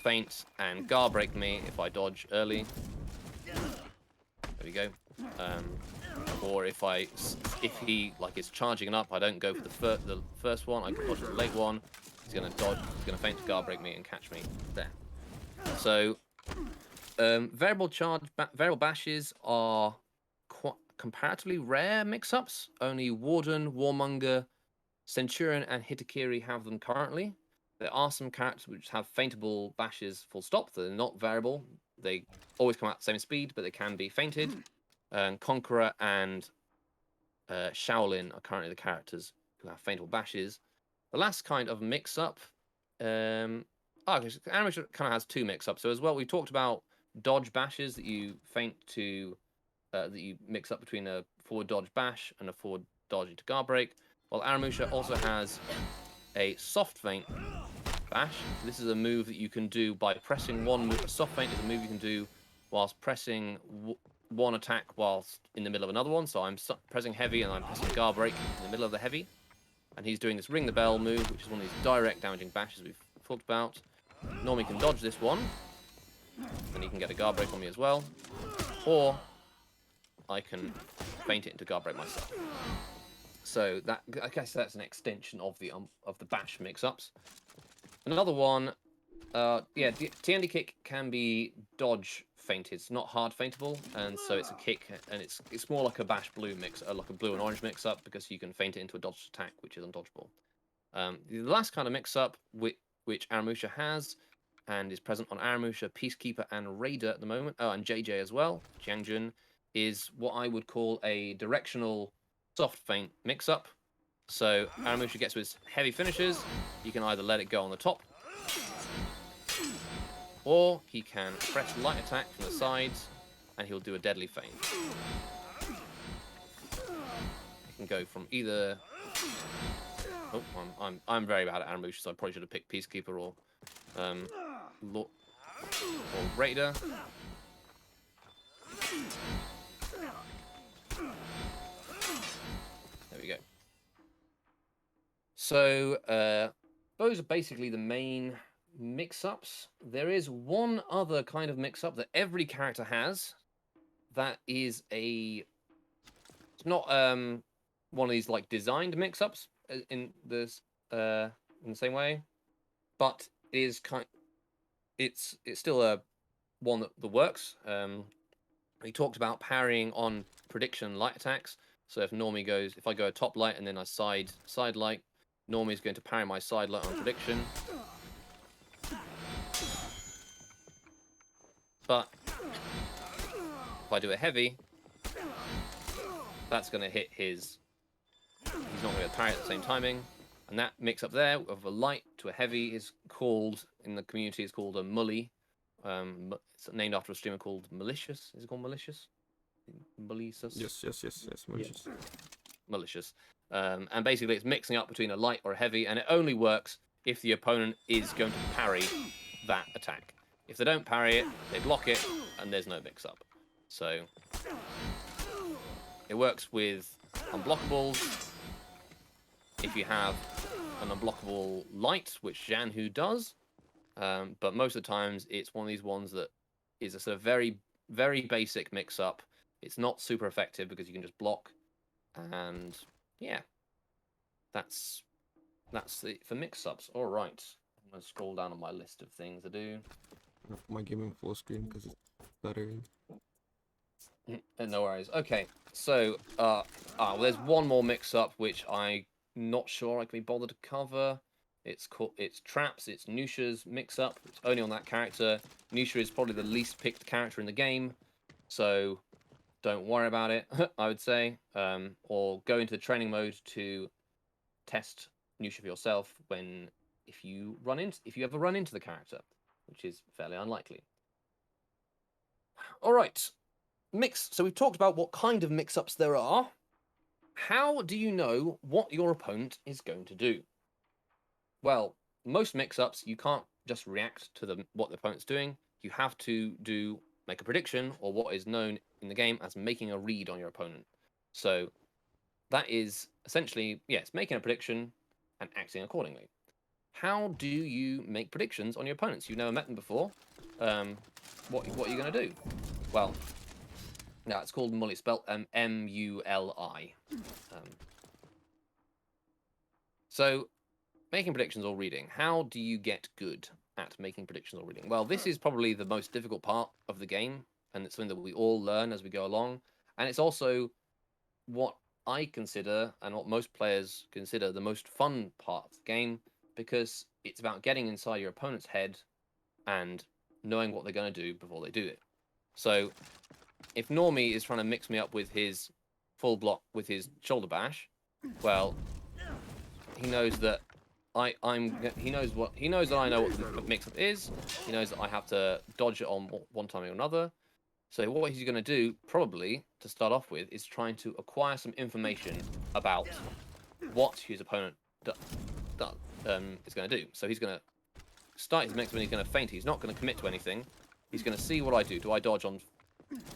feint and guard break me if I dodge early. There we go. Or if he is charging up, I don't go for the first one. I can dodge the late one. He's gonna feint to guard break me and catch me there. So variable bashes are comparatively rare mix-ups. Only Guardng, Warmonger, Centurion, and Hitakiri have them currently. There are some characters which have feintable bashes full stop. They're not variable. They always come out at the same speed, but they can be feinted. Conqueror and Shaolin are currently the characters who have feintable bashes. The last kind of mix-up... Aramusha kind of has two mix-ups. So as well, we talked about dodge bashes that you feint to... that you mix up between a forward dodge bash and a forward dodge into guard break. While Aramusha also has a Soft-feint bash. This is a move that you can do by pressing one move. A Soft-feint is a move you can do whilst pressing one attack whilst in the middle of another one. So I'm pressing heavy and I'm pressing guard break in the middle of the heavy. And he's doing this ring the bell move, which is one of these direct damaging bashes we've talked about. Normie can dodge this one. then he can get a guard break on me as well. Or I can feint it into guard break myself. So that, I guess that's an extension of the bash mix-ups. Another one, yeah, TND kick can be dodge feinted. It's not hard feintable, and so it's a kick, and it's more like a bash blue mix, like a blue and orange mix-up, because you can feint it into a dodged attack, which is undodgeable. The last kind of mix-up, which Aramusha has, and is present on Aramusha, Peacekeeper, and Raider at the moment, oh, and JJ as well, Jiangjun, is what I would call a directional soft-feint mix-up. So Aramusha gets with heavy finishes. You can either let it go on the top, or he can press light attack from the sides, and he'll do a deadly feint. He can go from either. Oh, I'm very bad at Aramusha, so I probably should have picked Peacekeeper or Raider. There we go. So those are basically the main mix-ups. There is one other kind of mix-up that every character has. That is it's not one of these like designed mix-ups in the same way, but it is it's still a one that works. We talked about parrying on prediction light attacks. So if I go top light and then I side light, Normie is going to parry my side light on prediction. But if I do a heavy, that's going to hit his. He's not going to parry at the same timing. And that mix up there of a light to a heavy is called, in the community, it's called a Muli. It's named after a streamer called Malicious. Is it called Malicious? Malicious? Yes, malicious. Yeah. Malicious. And basically it's mixing up between a light or a heavy, and it only works if the opponent is going to parry that attack. If they don't parry it, they block it, and there's no mix-up. So it works with Unblockables. If you have an unblockable light, which Janhu does, but most of the times it's one of these ones that is a sort of very, very basic mix-up. It's not super effective because you can just block, and yeah, that's it for mix-ups. All right, I'm gonna scroll down on my list of things to do. My gaming full screen because it's stuttering. No worries. Okay, so well, there's one more mix-up which I'm not sure I can be bothered to cover. It's traps. It's Nusha's mix-up. It's only on that character. Nusha is probably the least picked character in the game, so don't worry about it. I would say, or go into the training mode to test Nusha for yourself if you ever run into the character, which is fairly unlikely. All right. So we've talked about what kind of mix-ups there are. How do you know what your opponent is going to do? Well, most mix-ups, you can't just react to what the opponent's doing. You have to make a prediction, or what is known in the game as making a read on your opponent. So that is essentially, yes, making a prediction and acting accordingly. How do you make predictions on your opponents? You've never met them before. What are you going to do? Well, no, it's called Muli, spelled M-U-L-I. So, making predictions or reading. How do you get good at making predictions or reading? Well, this is probably the most difficult part of the game, and it's something that we all learn as we go along. And it's also what I consider, and what most players consider, the most fun part of the game, because it's about getting inside your opponent's head and knowing what they're going to do before they do it. So, if Normie is trying to mix me up with his full block with his shoulder bash, well, he knows that he knows that I know what the mix-up is. He knows that I have to dodge it on one time or another. So what he's going to do, probably to start off with, is trying to acquire some information about what his opponent is going to do. So he's going to start his mix when he's going to feint. He's not going to commit to anything. He's going to see what I do. Do I dodge on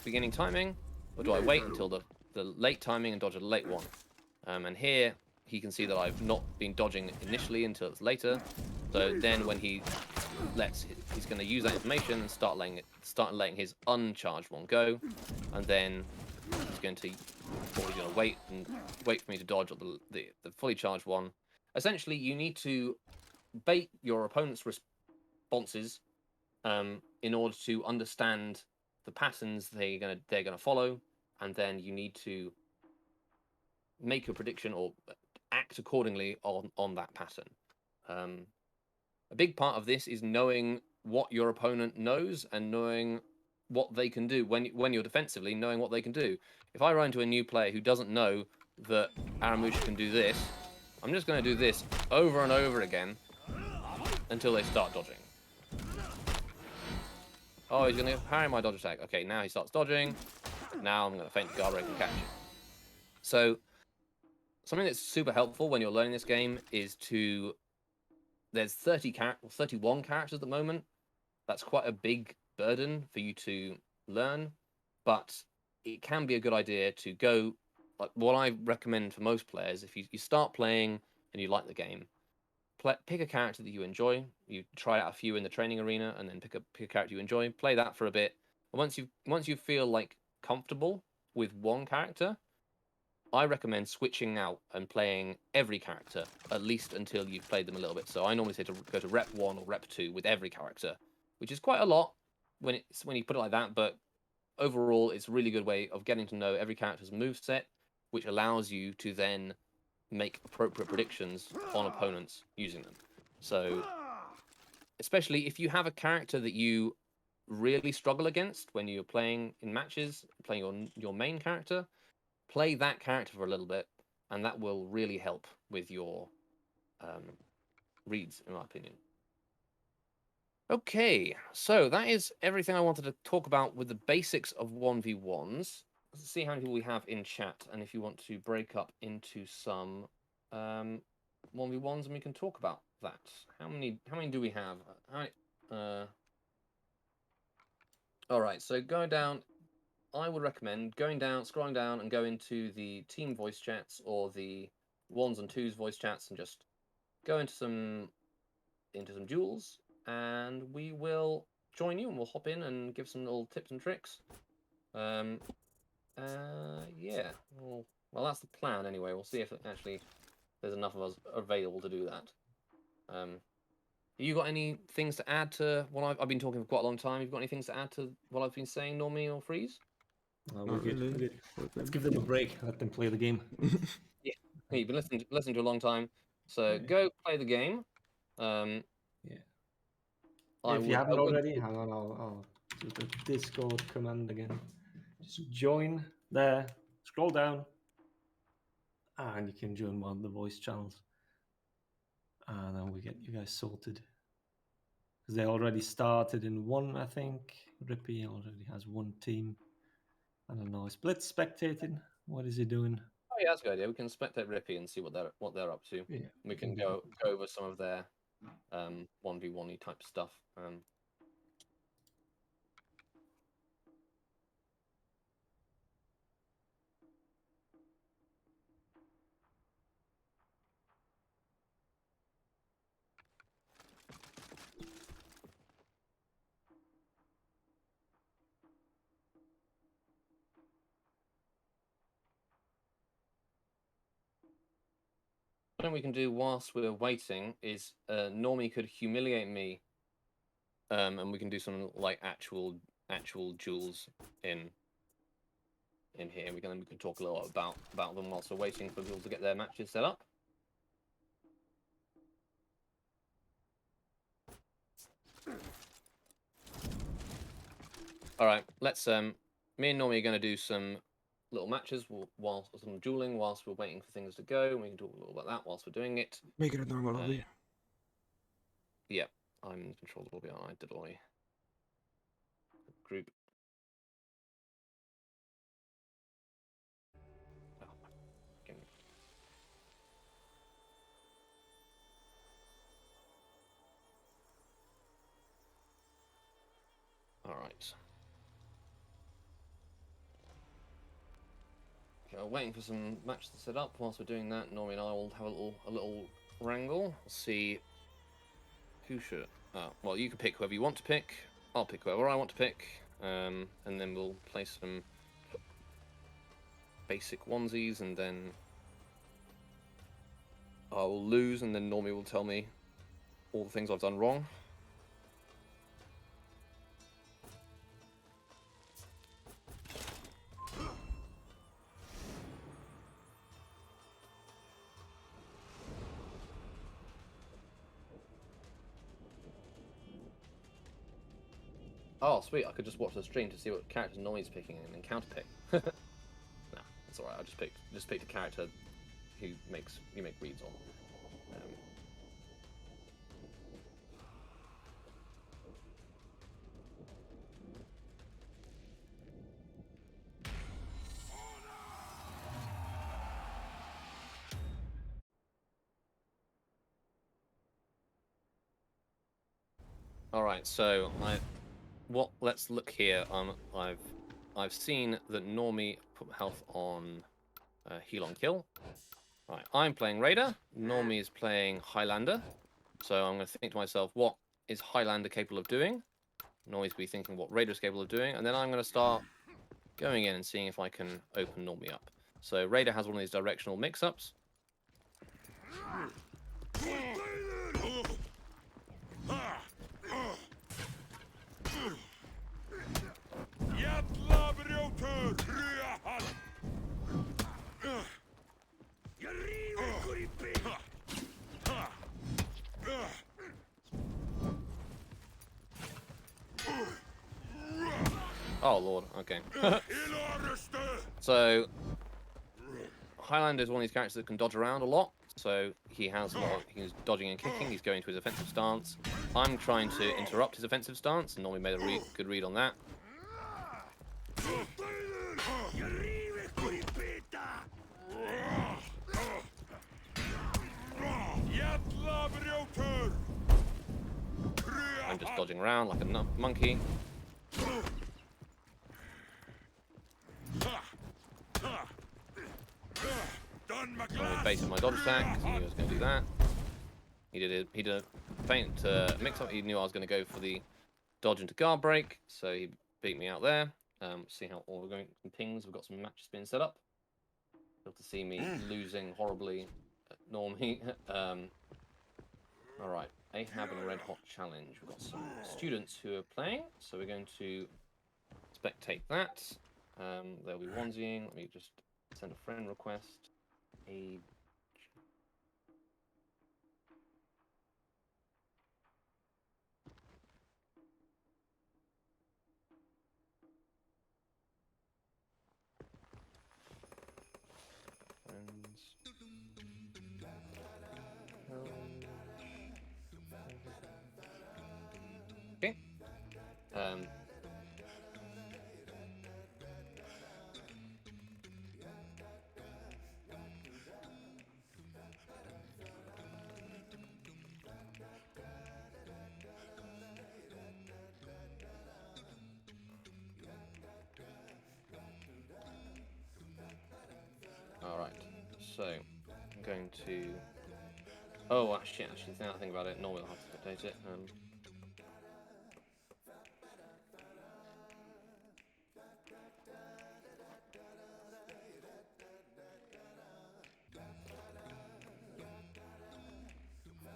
beginning timing, or do I wait until the late timing and dodge a late one? And here he can see that I've not been dodging initially until it's later. So then when he he's going to use that information and start letting his uncharged one go, and then he's going to wait for me to dodge the fully charged one. Essentially, you need to bait your opponent's responses in order to understand the patterns they're gonna follow, and then you need to make a prediction or act accordingly on that pattern. A big part of this is knowing what your opponent knows and knowing what they can do when you're defensively, knowing what they can do. If I run into a new player who doesn't know that Aramusha can do this, I'm just going to do this over and over again until they start dodging. Oh, he's going to parry my dodge attack. Okay, now he starts dodging. Now I'm going to feint the guard break and catch it. So something that's super helpful when you're learning this game is there's 31 characters at the moment. That's quite a big burden for you to learn, but it can be a good idea to go, like what I recommend for most players, if you start playing and you like the game, pick a character that you enjoy. You try out a few in the training arena, and then pick a character you enjoy, play that for a bit. And once you feel like comfortable with one character, I recommend switching out and playing every character, at least until you've played them a little bit. So I normally say to go to rep 1 or rep 2 with every character, which is quite a lot when you put it like that, but overall it's a really good way of getting to know every character's moveset, which allows you to then make appropriate predictions on opponents using them. So especially if you have a character that you really struggle against when you're playing in matches, playing your main character, play that character for a little bit, and that will really help with your reads, in my opinion. Okay, so that is everything I wanted to talk about with the basics of 1v1s. Let's see how many people we have in chat, and if you want to break up into some 1v1s, and we can talk about that. How many do we have? All right, so going down, I would recommend scrolling down and go into the team voice chats or the 1s and 2s voice chats and just go into some duels, and we will join you and we'll hop in and give some little tips and tricks. Yeah. Well, that's the plan anyway. We'll see if actually there's enough of us available to do that. You got any things to add to what I've been talking for quite a long time? You've got any things to add to what I've been saying, Normie or Freeze? We're Not good. really. We're good. We're Let's good. give them a break. Let them play the game. Yeah, you've been listening to a long time, so Yeah. go play the game. Yeah. I If you would. haven't already, hang on. I'll do the Discord command again. Just join there. Scroll down, and you can join one of the voice channels, and then we get you guys sorted. Because they already started in one, I think. Rippy already has one team. I don't know. Split spectating. What is he doing? Oh yeah, that's a good idea. We can spectate Rippy and see what they're up to. Yeah. We can go over some of their 1v1-y type stuff. What we can do whilst we're waiting is Normie could humiliate me, and we can do some like actual duels in here. We can talk a little about them whilst we're waiting for people to get their matches set up. All right, let's me and Normie are going to do some little matches whilst some dueling whilst we're waiting for things to go, and we can talk a little about that whilst we're doing it. Make it a normal lobby. Yeah, I'm in control of the lobby, aren't I? Did I? Group. Oh, fucking... All right. Okay, waiting for some matches to set up. Whilst we're doing that, Normie and I will have a little wrangle. We'll see Who should? Well, you can pick whoever you want to pick. I'll pick whoever I want to pick. And then we'll play some basic onesies, and then I'll lose, and then Normie will tell me all the things I've done wrong. Oh, sweet! I could just watch the stream to see what characters Normie's picking and then counter pick. No, that's all right. I just picked a character who you make reads on. All right, so let's look here. I've seen that Normie put health on heal on kill. Right, I'm playing Raider. Normie is playing Highlander. So I'm going to think to myself, what is Highlander capable of doing? Normie's be thinking what Raider is capable of doing, and then I'm going to start going in and seeing if I can open Normie up. So Raider has one of these directional mix-ups. Oh lord, okay. So Highlander is one of these characters that can dodge around a lot. So he's dodging and kicking, he's going to his offensive stance. I'm trying to interrupt his offensive stance, and Normie made a good read on that. I'm just dodging around like a monkey. I baited my dodge attack because he knew I was going to do that. He did a feint mix up. He knew I was going to go for the dodge into guard break, so he beat me out there. See how all we're going some pings. We've got some matches being set up. You'll have to see me losing horribly at Normie. All right, Ahab and Red Hot Challenge. We've got some students who are playing, so we're going to spectate that. They'll be onesying. Let me just send a friend request. Okay. All right. So I'm going to. Oh, actually, now I think about it, normally I'll have to update it.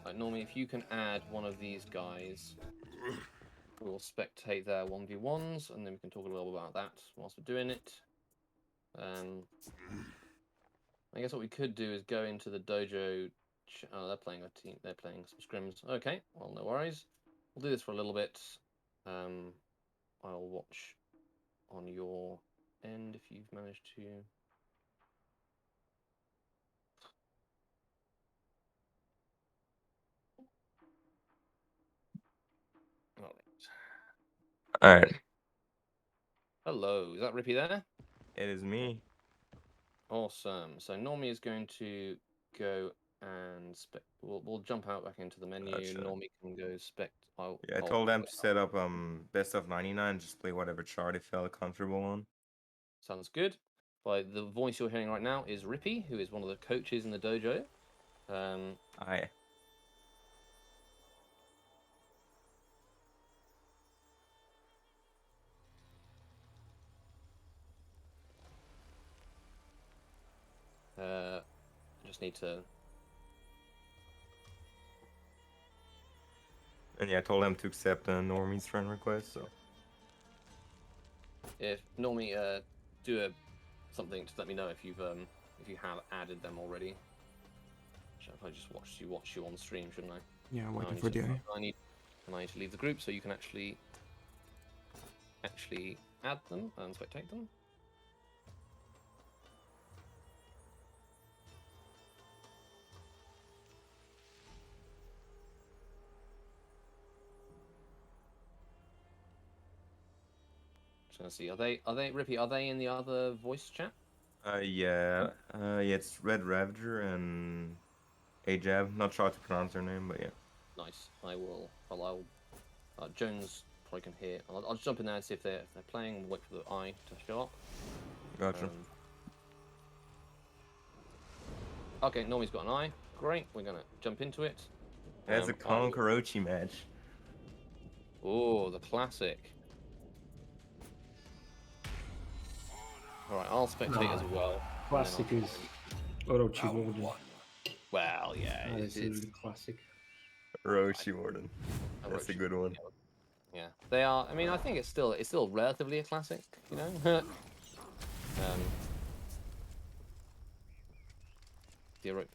Like, normally, if you can add one of these guys, we'll spectate their 1v1s, and then we can talk a little about that whilst we're doing it. I guess what we could do is go into the dojo. Oh, they're playing a team. They're playing some scrims. Okay, well, no worries. We'll do this for a little bit. I'll watch on your end if you've managed to. All right. Hello, is that Rippy there? It is me. Awesome. So Normie is going to go and we'll jump out back into the menu. Gotcha. Normie can go I told them to set up best of 99, just play whatever chart it felt comfortable on. Sounds good. The voice you're hearing right now is Rippy, who is one of the coaches in the dojo. Aye. need to. And yeah, I told him to accept Normie's friend request. So If Normie do something to let me know if you have added them already. Should I just watch you on stream, shouldn't I? Yeah, I'm No, waiting for the eye. I need to leave the group so you can actually add them and spectate them. Trying to see, are they Rippy? Are they in the other voice chat? yeah, it's Red Ravager and Ajab. Not sure how to pronounce their name, but yeah. Nice. I'll Jones probably can hear. I'll just jump in there and see if they're playing. We'll wait for the eye to show up. Gotcha. Okay, Normie's got an eye. Great. We're gonna jump into it. That's a Conq Orochi match. Oh, the classic. All right, I'll spectate as well. Classic is Orochi Guardng. Well, yeah, That it's is the classic. Orochi Warden. That's a good one. Yeah, they are. I mean, I think it's still relatively a classic, you know.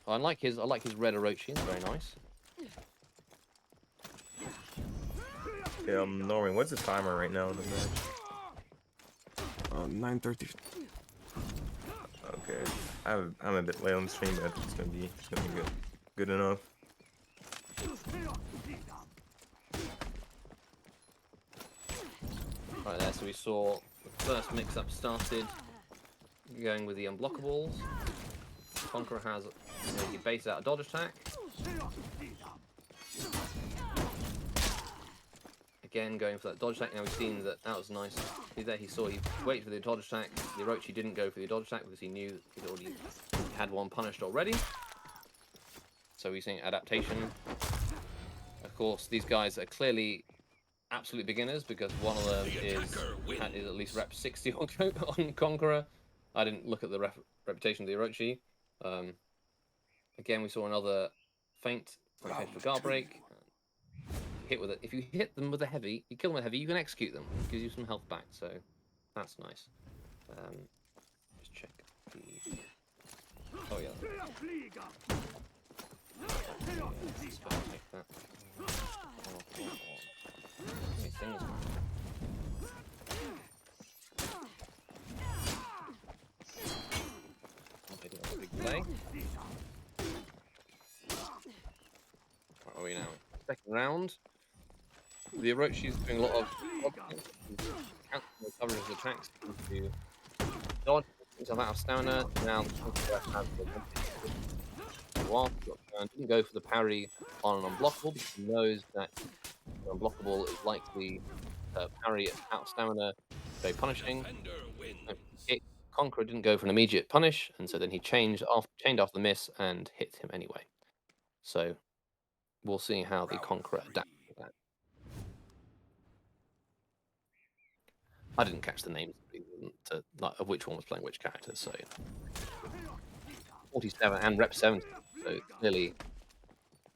I like his red Orochi. It's very nice. Norman, what's the timer right now in the match? 9:30. Okay, I'm a bit late on the stream, but it's gonna be good enough. Right there, so we saw the first mix-up started going with the Unblockables. Conq has he bases out a dodge attack. Again, going for that dodge attack. Now we've seen that was nice. See there, he waited for the dodge attack. The Orochi didn't go for the dodge attack because he knew he'd already had one punished already. So we're seeing adaptation. Of course, these guys are clearly absolute beginners because one of them is at least rep 60 on Conqueror. I didn't look at the reputation of the Orochi. Again, we saw another feint for guard break. Hit with it. If you hit them with a heavy, you kill them with a heavy, you can execute them. It gives you some health back, so that's nice. Just check the. Oh yeah. Take that. Big play. Where are we now? Second round. The Orochi is doing a lot of recoveries of attacks into dodge, into out of stamina. Now didn't go for the parry on an unblockable because he knows that an unblockable is likely parry out of stamina, very punishing. Conq didn't go for an immediate punish, and so then he chained after the miss and hit him anyway. So we'll see how the Conq adapts to that. I didn't catch the names of which one was playing which character, so 47 and rep 70, so clearly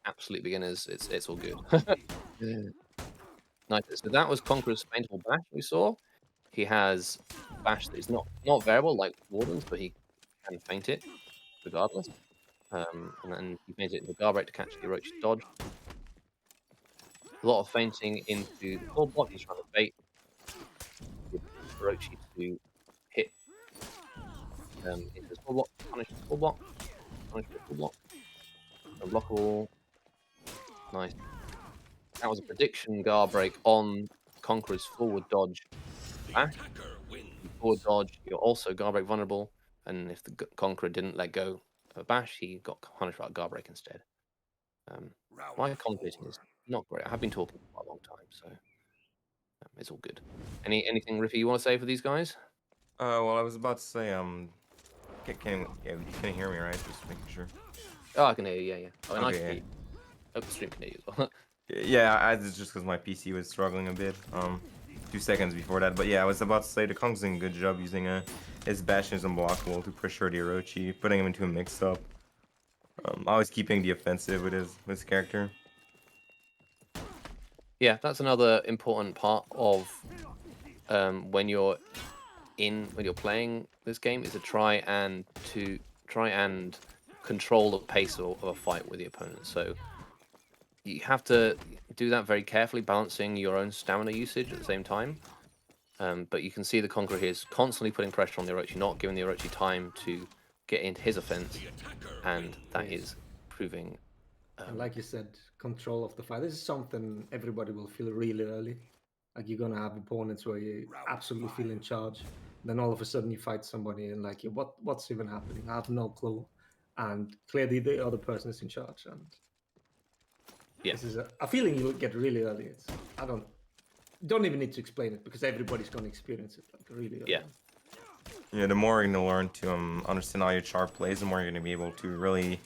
absolute beginners. It's all good. Nice. So that was Conqueror's faintable bash we saw. He has bash that is not variable like Warden's, but he can feint it regardless. And then he made it into guard break to catch the Orochi dodge. A lot of feinting into the full block. He's trying to bait Orochi to hit into the full block, punish the full block, punish the full block. Unblockable. Nice. That was a prediction guard break on Conqueror's forward dodge bash. Forward dodge, you're also guard break vulnerable, and if the Conqueror didn't let go of a bash, he got punished by a guard break instead. My commentating is not great. I have been talking for quite a long time, so it's all good. Anything, Riffy, you want to say for these guys? Well, I was about to say, you can hear me, right? Just making sure. Oh, I can hear you, yeah. Oh, and okay, I can hear you. Oh, the stream can hear you as well. Yeah, it's just because my PC was struggling a bit. 2 seconds before that, but yeah, I was about to say the Conq's doing a good job using his bash and his unblockable to pressure the Orochi, putting him into a mix-up. Always keeping the offensive with his character. Yeah, that's another important part of when you're playing this game, is to try and control the pace of a fight with the opponent. So you have to do that very carefully, balancing your own stamina usage at the same time. But you can see the Conqueror here is constantly putting pressure on the Orochi, not giving the Orochi time to get into his offense, and that is proving. And like you said, control of the fight. This is something everybody will feel really early. Like you're gonna have opponents where you absolutely feel in charge. Then all of a sudden you fight somebody and like, what's even happening? I have no clue. And clearly the other person is in charge. And Yeah. this is a feeling you get really early. It's I don't even need to explain it because everybody's gonna experience it like really early. Yeah. Yeah, the more you're gonna learn to understand how your char plays, the more you're gonna be able to really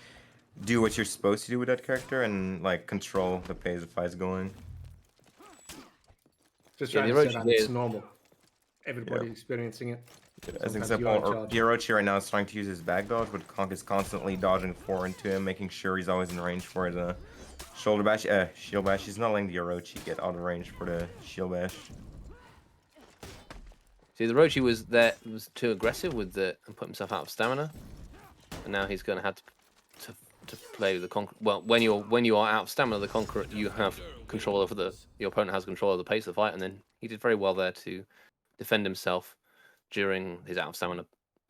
do what you're supposed to do with that character and like control the pace the fight's going. Just Yeah, trying the to say Orochi that here- it's normal. Everybody experiencing it. As an Sometimes you are in example, charge. the Orochi right now is trying to use his back dodge, but Conq is constantly dodging forward into him, making sure he's always in range for the shoulder bash. Shield bash. He's not letting the Orochi get out of range for the shield bash. See, the Orochi was too aggressive with and put himself out of stamina, and now he's going to have to play with the Conqueror. Well, when you are out of stamina, the Conqueror, you have control over your opponent has control of the pace of the fight, and then he did very well there to defend himself during his out of stamina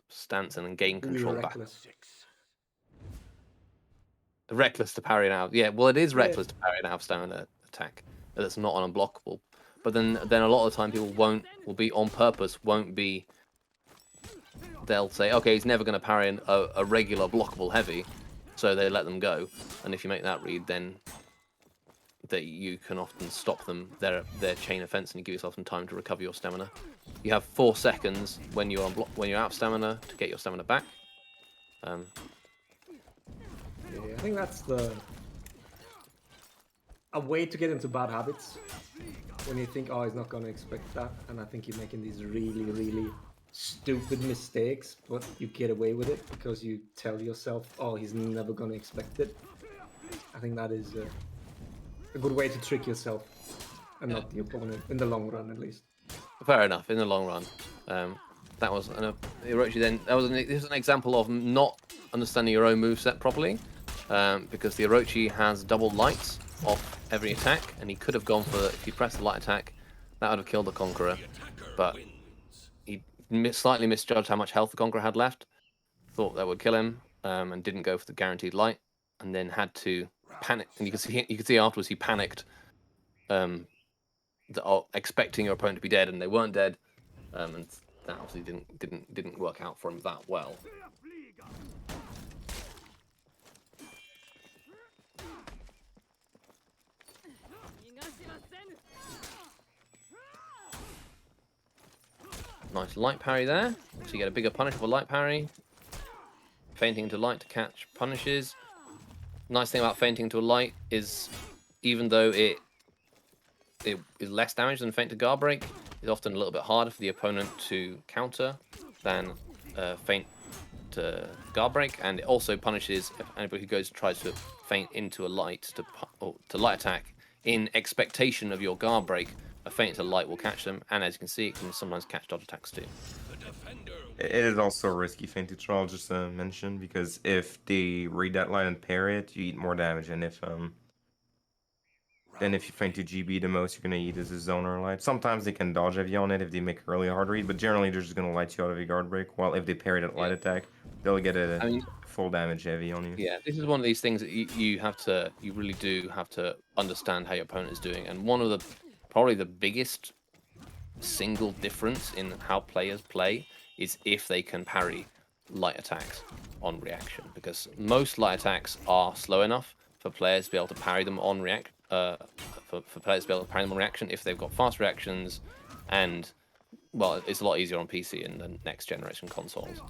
stance and then gain Really control back. reckless. Reckless to parry an out. Yeah, well, it is Yeah. reckless to parry an out of stamina attack that's not an unblockable. But then a lot of the time people will be on purpose, won't be. They'll say, okay, he's never going to parry a regular blockable heavy, so they let them go. And if you make that read, then that you can often stop them their chain offense and you give yourself some time to recover your stamina. You have 4 seconds when you're out of stamina to get your stamina back. Yeah, I think that's a way to get into bad habits. When you think, oh, he's not going to expect that. And I think you're making these really, really stupid mistakes, but you get away with it because you tell yourself, oh, he's never going to expect it. I think that is a good way to trick yourself and not the opponent, in the long run at least. Fair enough. In the long run, that was Orochi. Then this was an example of not understanding your own moveset properly, because the Orochi has double lights off every attack, and he could have gone for, if he pressed the light attack, that would have killed the Conqueror, but he slightly misjudged how much health the Conqueror had left, thought that would kill him, and didn't go for the guaranteed light, and then had to panic. And you can see afterwards he panicked, expecting your opponent to be dead, and they weren't dead, and that obviously didn't work out for him that well. Nice light parry there, so you get a bigger punish for light parry. Feinting into light to catch punishes. Nice thing about feinting to a light is, even though it is less damage than feint to guard break, it's often a little bit harder for the opponent to counter than feint to guard break, and it also punishes anybody who tries to feint into a light to light attack in expectation of your guard break. A feint to light will catch them, and as you can see, it can sometimes catch dodge attacks too. It is also a risky feint to try, just to mention, because if they read that light and parry it, you eat more damage, and if you feint to GB, the most you're gonna eat is a zoner light. Sometimes they can dodge heavy on it if they make a really hard read, but generally they're just gonna light you out of your guard break. While if they parry that light attack, they'll get a full damage heavy on you. Yeah, this is one of these things that you really do have to understand how your opponent is doing, and one of probably the biggest single difference in how players play is if they can parry light attacks on reaction, because most light attacks are slow enough for players to be able to parry them on react. For players to be able to parry them on reaction if they've got fast reactions, and well, it's a lot easier on PC and the next generation consoles.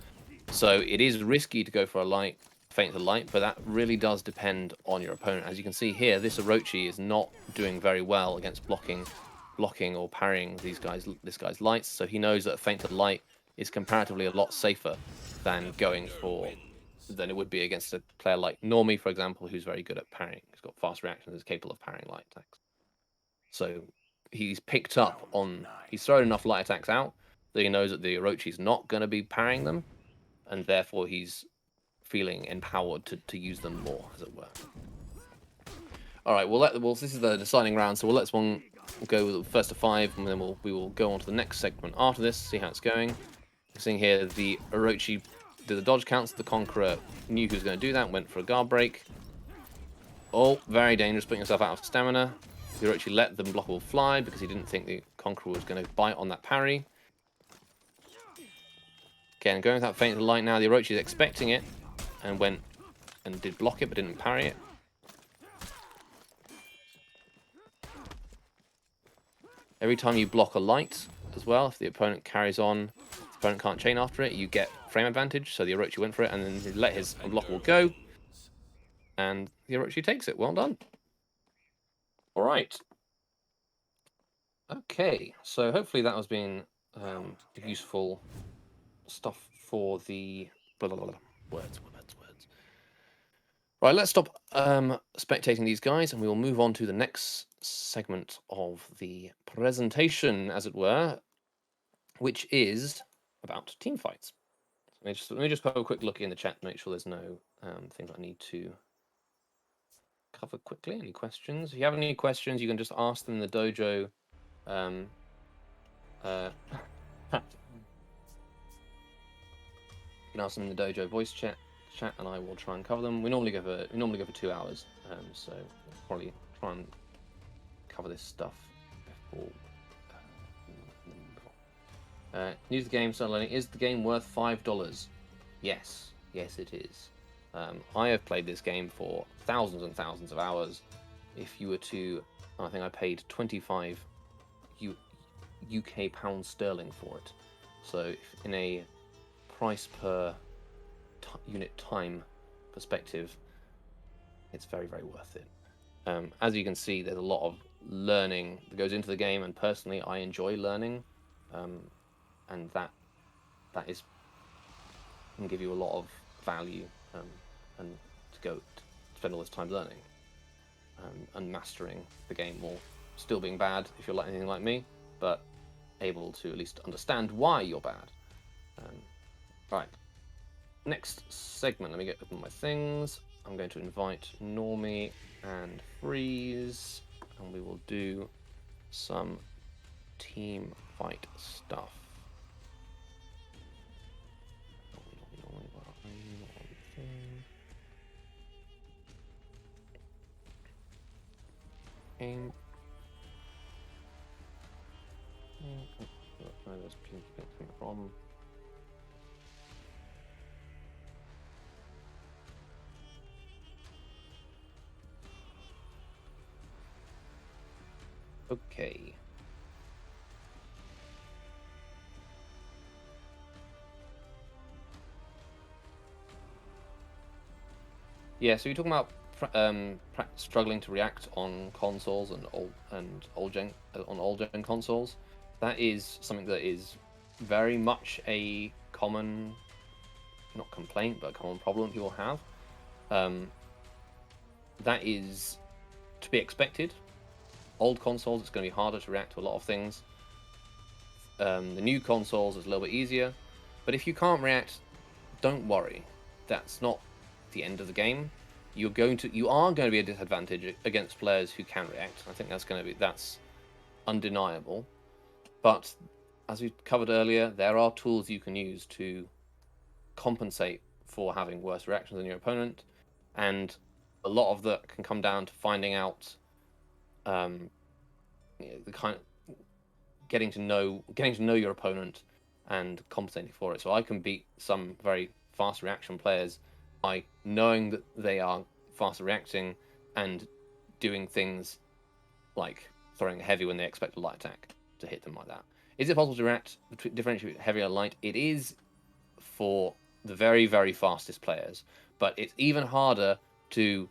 So it is risky to go for a feint to light, but that really does depend on your opponent. As you can see here, this Orochi is not doing very well against blocking or parrying this guy's lights, so he knows that a feint to light is comparatively a lot safer than going for than it would be against a player like Normie, for example, who's very good at parrying. He's got fast reactions, is capable of parrying light attacks. So he's picked up on, he's thrown enough light attacks out that he knows that the Orochi's not going to be parrying them, and therefore he's feeling empowered to use them more, as it were. All right, well, this is the deciding round, so we'll let one go with first to 5, and then we will go on to the next segment after this, see how it's going. We're seeing here the Orochi did the dodge counts. The Conqueror knew he was going to do that, went for a guard break. Oh, very dangerous, putting yourself out of stamina. The Orochi let the Unblockable fly because he didn't think the Conqueror was going to bite on that parry. Again, going with that feint of light now, the Orochi is expecting it and went and did block it but didn't parry it. Every time you block a light as well, if the opponent carries on, the opponent can't chain after it, you get frame advantage. So the Orochi went for it and then he let his Unblockable go. And the Orochi takes it. Well done. All right. Okay, so hopefully that has been useful stuff for the words. Right, let's stop spectating these guys, and we will move on to the next segment of the presentation, as it were, which is about team fights. Let me just have a quick look in the chat to make sure there's no things I need to cover quickly. Any questions? If you have any questions, you can just ask them in the dojo. You can ask them in the dojo voice chat, and I will try and cover them. We normally go for 2 hours, so we'll probably try and cover this stuff before. News the game, start learning. Is the game worth $5? Yes, it is. I have played this game for thousands and thousands of hours. If you were to, I think I paid 25 UK pounds sterling for it. So if in a price per unit time perspective, it's very, very worth it. As you can see, there's a lot of learning that goes into the game, and personally, I enjoy learning, and that is can give you a lot of value, and to spend all this time learning and mastering the game, or still being bad if you're like anything like me, but able to at least understand why you're bad. Right. Next segment, let me get open my things. I'm going to invite Normie and Freeze, and we will do some team fight stuff. Aim. Where those pins coming from? Okay. Yeah, so you're talking about struggling to react on consoles and old gen consoles. That is something that is very much a common, not complaint, but a common problem people have. That is to be expected. Old consoles, it's going to be harder to react to a lot of things. The new consoles is a little bit easier, but if you can't react, don't worry. That's not the end of the game. You are going to be a disadvantage against players who can react. I think that's undeniable. But as we covered earlier, there are tools you can use to compensate for having worse reactions than your opponent, and a lot of that can come down to finding out the kind of getting to know your opponent and compensating for it. So I can beat some very fast reaction players by knowing that they are faster reacting and doing things like throwing heavy when they expect a light attack to hit them like that. Is it possible to differentiate heavy or light? It is for the very, very fastest players, but it's even harder to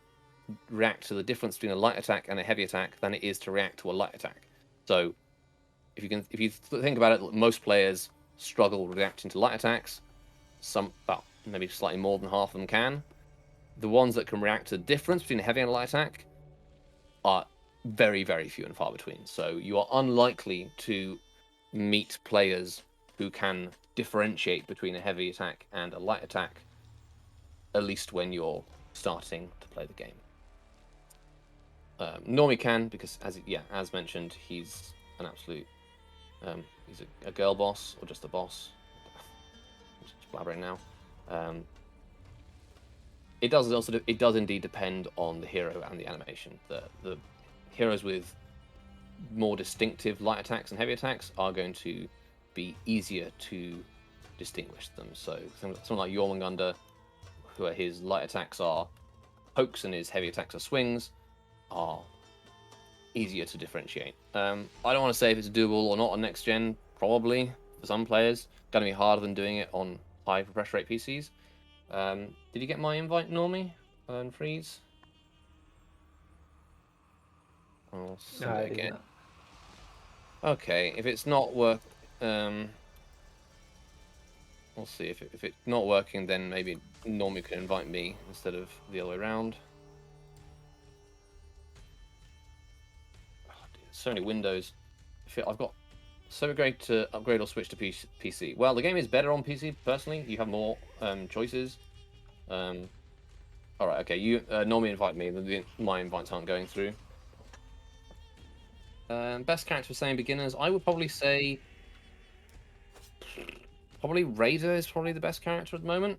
react to the difference between a light attack and a heavy attack than it is to react to a light attack. So if you think about it, most players struggle reacting to light attacks. maybe slightly more than half of them can. The ones that can react to the difference between a heavy and a light attack are very, very few and far between. So you are unlikely to meet players who can differentiate between a heavy attack and a light attack, at least when you're starting to play the game. Normie can, because as mentioned, he's an absolute he's a girl boss, or just a boss. I'm just blabbering now. It does indeed depend on the hero and the animation. The heroes with more distinctive light attacks and heavy attacks are going to be easier to distinguish them. So someone like Jormungandr, who his light attacks are pokes and his heavy attacks are swings, are easier to differentiate. I don't want to say if it's doable or not on next gen. Probably for some players, going to be harder than doing it on high refresh rate PCs. Did you get my invite, Normie and Freeze? I'll send it again. Okay, if it's not work, we'll see. If it's not working, then maybe Normie can invite me instead of the other way around. Oh, dear, so many windows. I've got so great to upgrade or switch to PC. Well, the game is better on PC personally. You have more choices. All right, okay. You Normie invite me. My invites aren't going through. Best character for saying beginners, I would probably say Raider is probably the best character at the moment.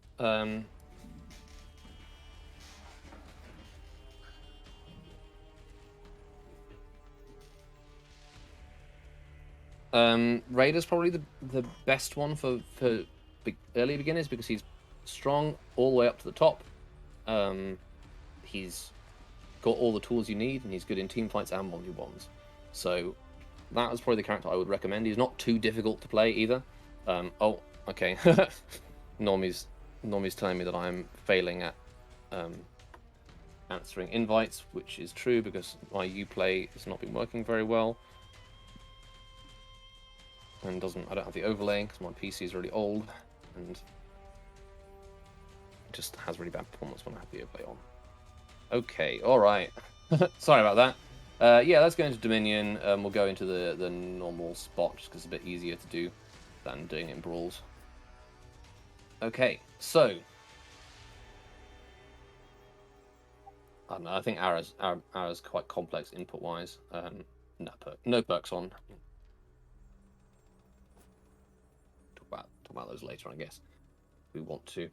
Raider's probably the best one for early beginners because he's strong all the way up to the top. He's got all the tools you need, and he's good in team fights and 1v1s. So that was probably the character I would recommend. He's not too difficult to play either. Oh, okay. Normie's telling me that I'm failing at answering invites, which is true because my Uplay has not been working very well. And I don't have the overlay because my PC is really old and it just has really bad performance when I have the overlay on. Okay, alright. Sorry about that. Yeah, let's go into Dominion. We'll go into the normal spot just because it's a bit easier to do than doing it in Brawls. Okay, so I don't know, I think Ara's quite complex input-wise. No perks on. Talk about those later, I guess, if we want to.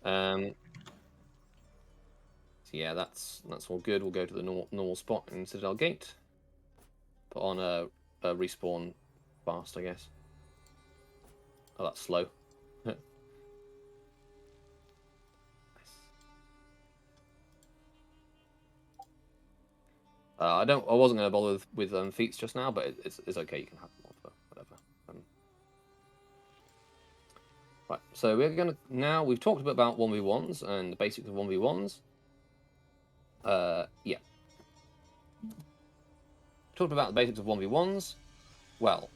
So yeah, that's all good. We'll go to the normal spot in Citadel Gate. Put on a respawn fast, I guess. Oh, that's slow. I wasn't going to bother with feats just now, but it's okay. You can have them for whatever. Right. So we're going to now. We've talked a bit about 1v1s and the basics of 1v1s. Yeah. Talked about the basics of 1v1s. Well,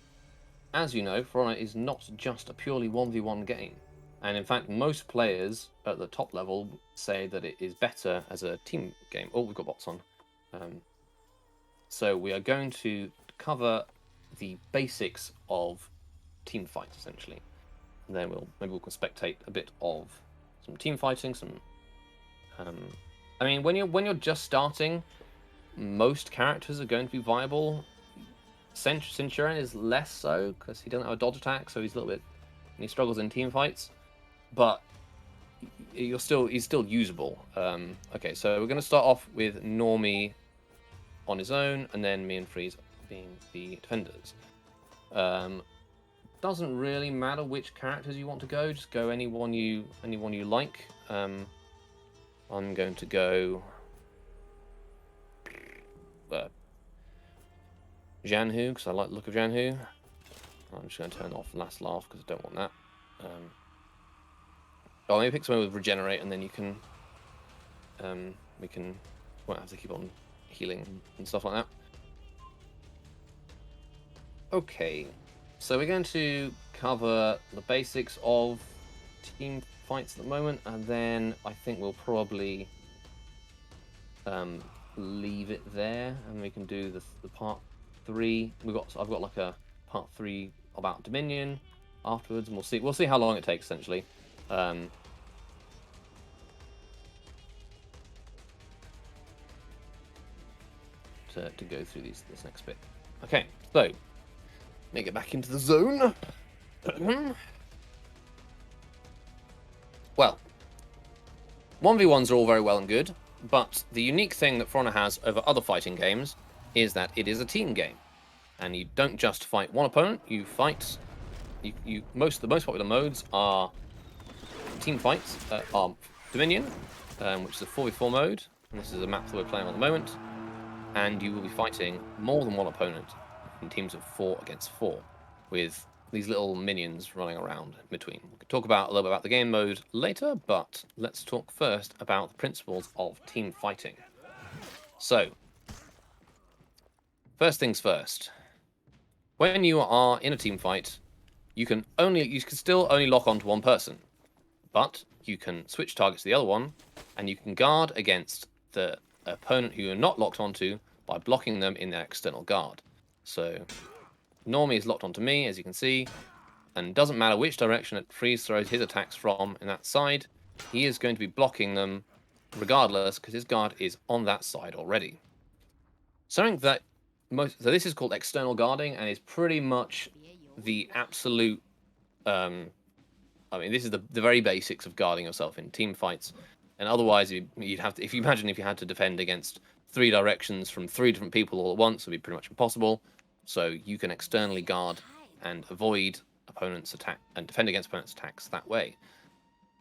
as you know, For Honor is not just a purely 1v1 game. And in fact, most players at the top level say that it is better as a team game. Oh, we've got bots on. So we are going to cover the basics of team fight, essentially. And then maybe we can spectate a bit of some team fighting. I mean, when you're just starting, most characters are going to be viable. Centurion is less so because he doesn't have a dodge attack, so he's a little bit. And he struggles in team fights, but he's still usable. Okay, so we're going to start off with Normie on his own, and then me and Freeze being the defenders. Doesn't really matter which characters you want to go. Just go anyone you like. I'm going to go Janhu because I like the look of Janhu. I'm just going to turn off last laugh because I don't want that. Oh, maybe pick someone with regenerate, and then you can won't have to keep on healing and stuff like that. Okay, so we're going to cover the basics of team fights at the moment, and then I think we'll probably leave it there, and we can do the part 3. I've got like a part 3 about Dominion afterwards, and we'll see how long it takes essentially. To go through this next bit. Okay, so let me get back into the zone. Well, 1v1s are all very well and good, but the unique thing that For Honor has over other fighting games is that it is a team game, and you don't just fight one opponent. You fight. The most popular modes are team fights, are Dominion, which is a 4v4 mode, and this is a map that we're playing at the moment. And you will be fighting more than one opponent in teams of 4 against 4, with these little minions running around in between. We could talk about a little bit about the game mode later, but let's talk first about the principles of team fighting. So, first things first. When you are in a team fight, you can still only lock onto one person, but you can switch targets to the other one, and you can guard against the opponent who you're not locked onto by blocking them in their external guard. So Normie is locked onto me, as you can see, and doesn't matter which direction Freeze throws his attacks from in that side, he is going to be blocking them regardless, because his guard is on that side already. Something that so this is called external guarding, and is pretty much the absolute I mean, this is the very basics of guarding yourself in team fights. And otherwise, you'd have to, if you had to defend against 3 directions from 3 different people all at once, it would be pretty much impossible. So you can externally guard and avoid opponents' attack and defend against opponents' attacks that way.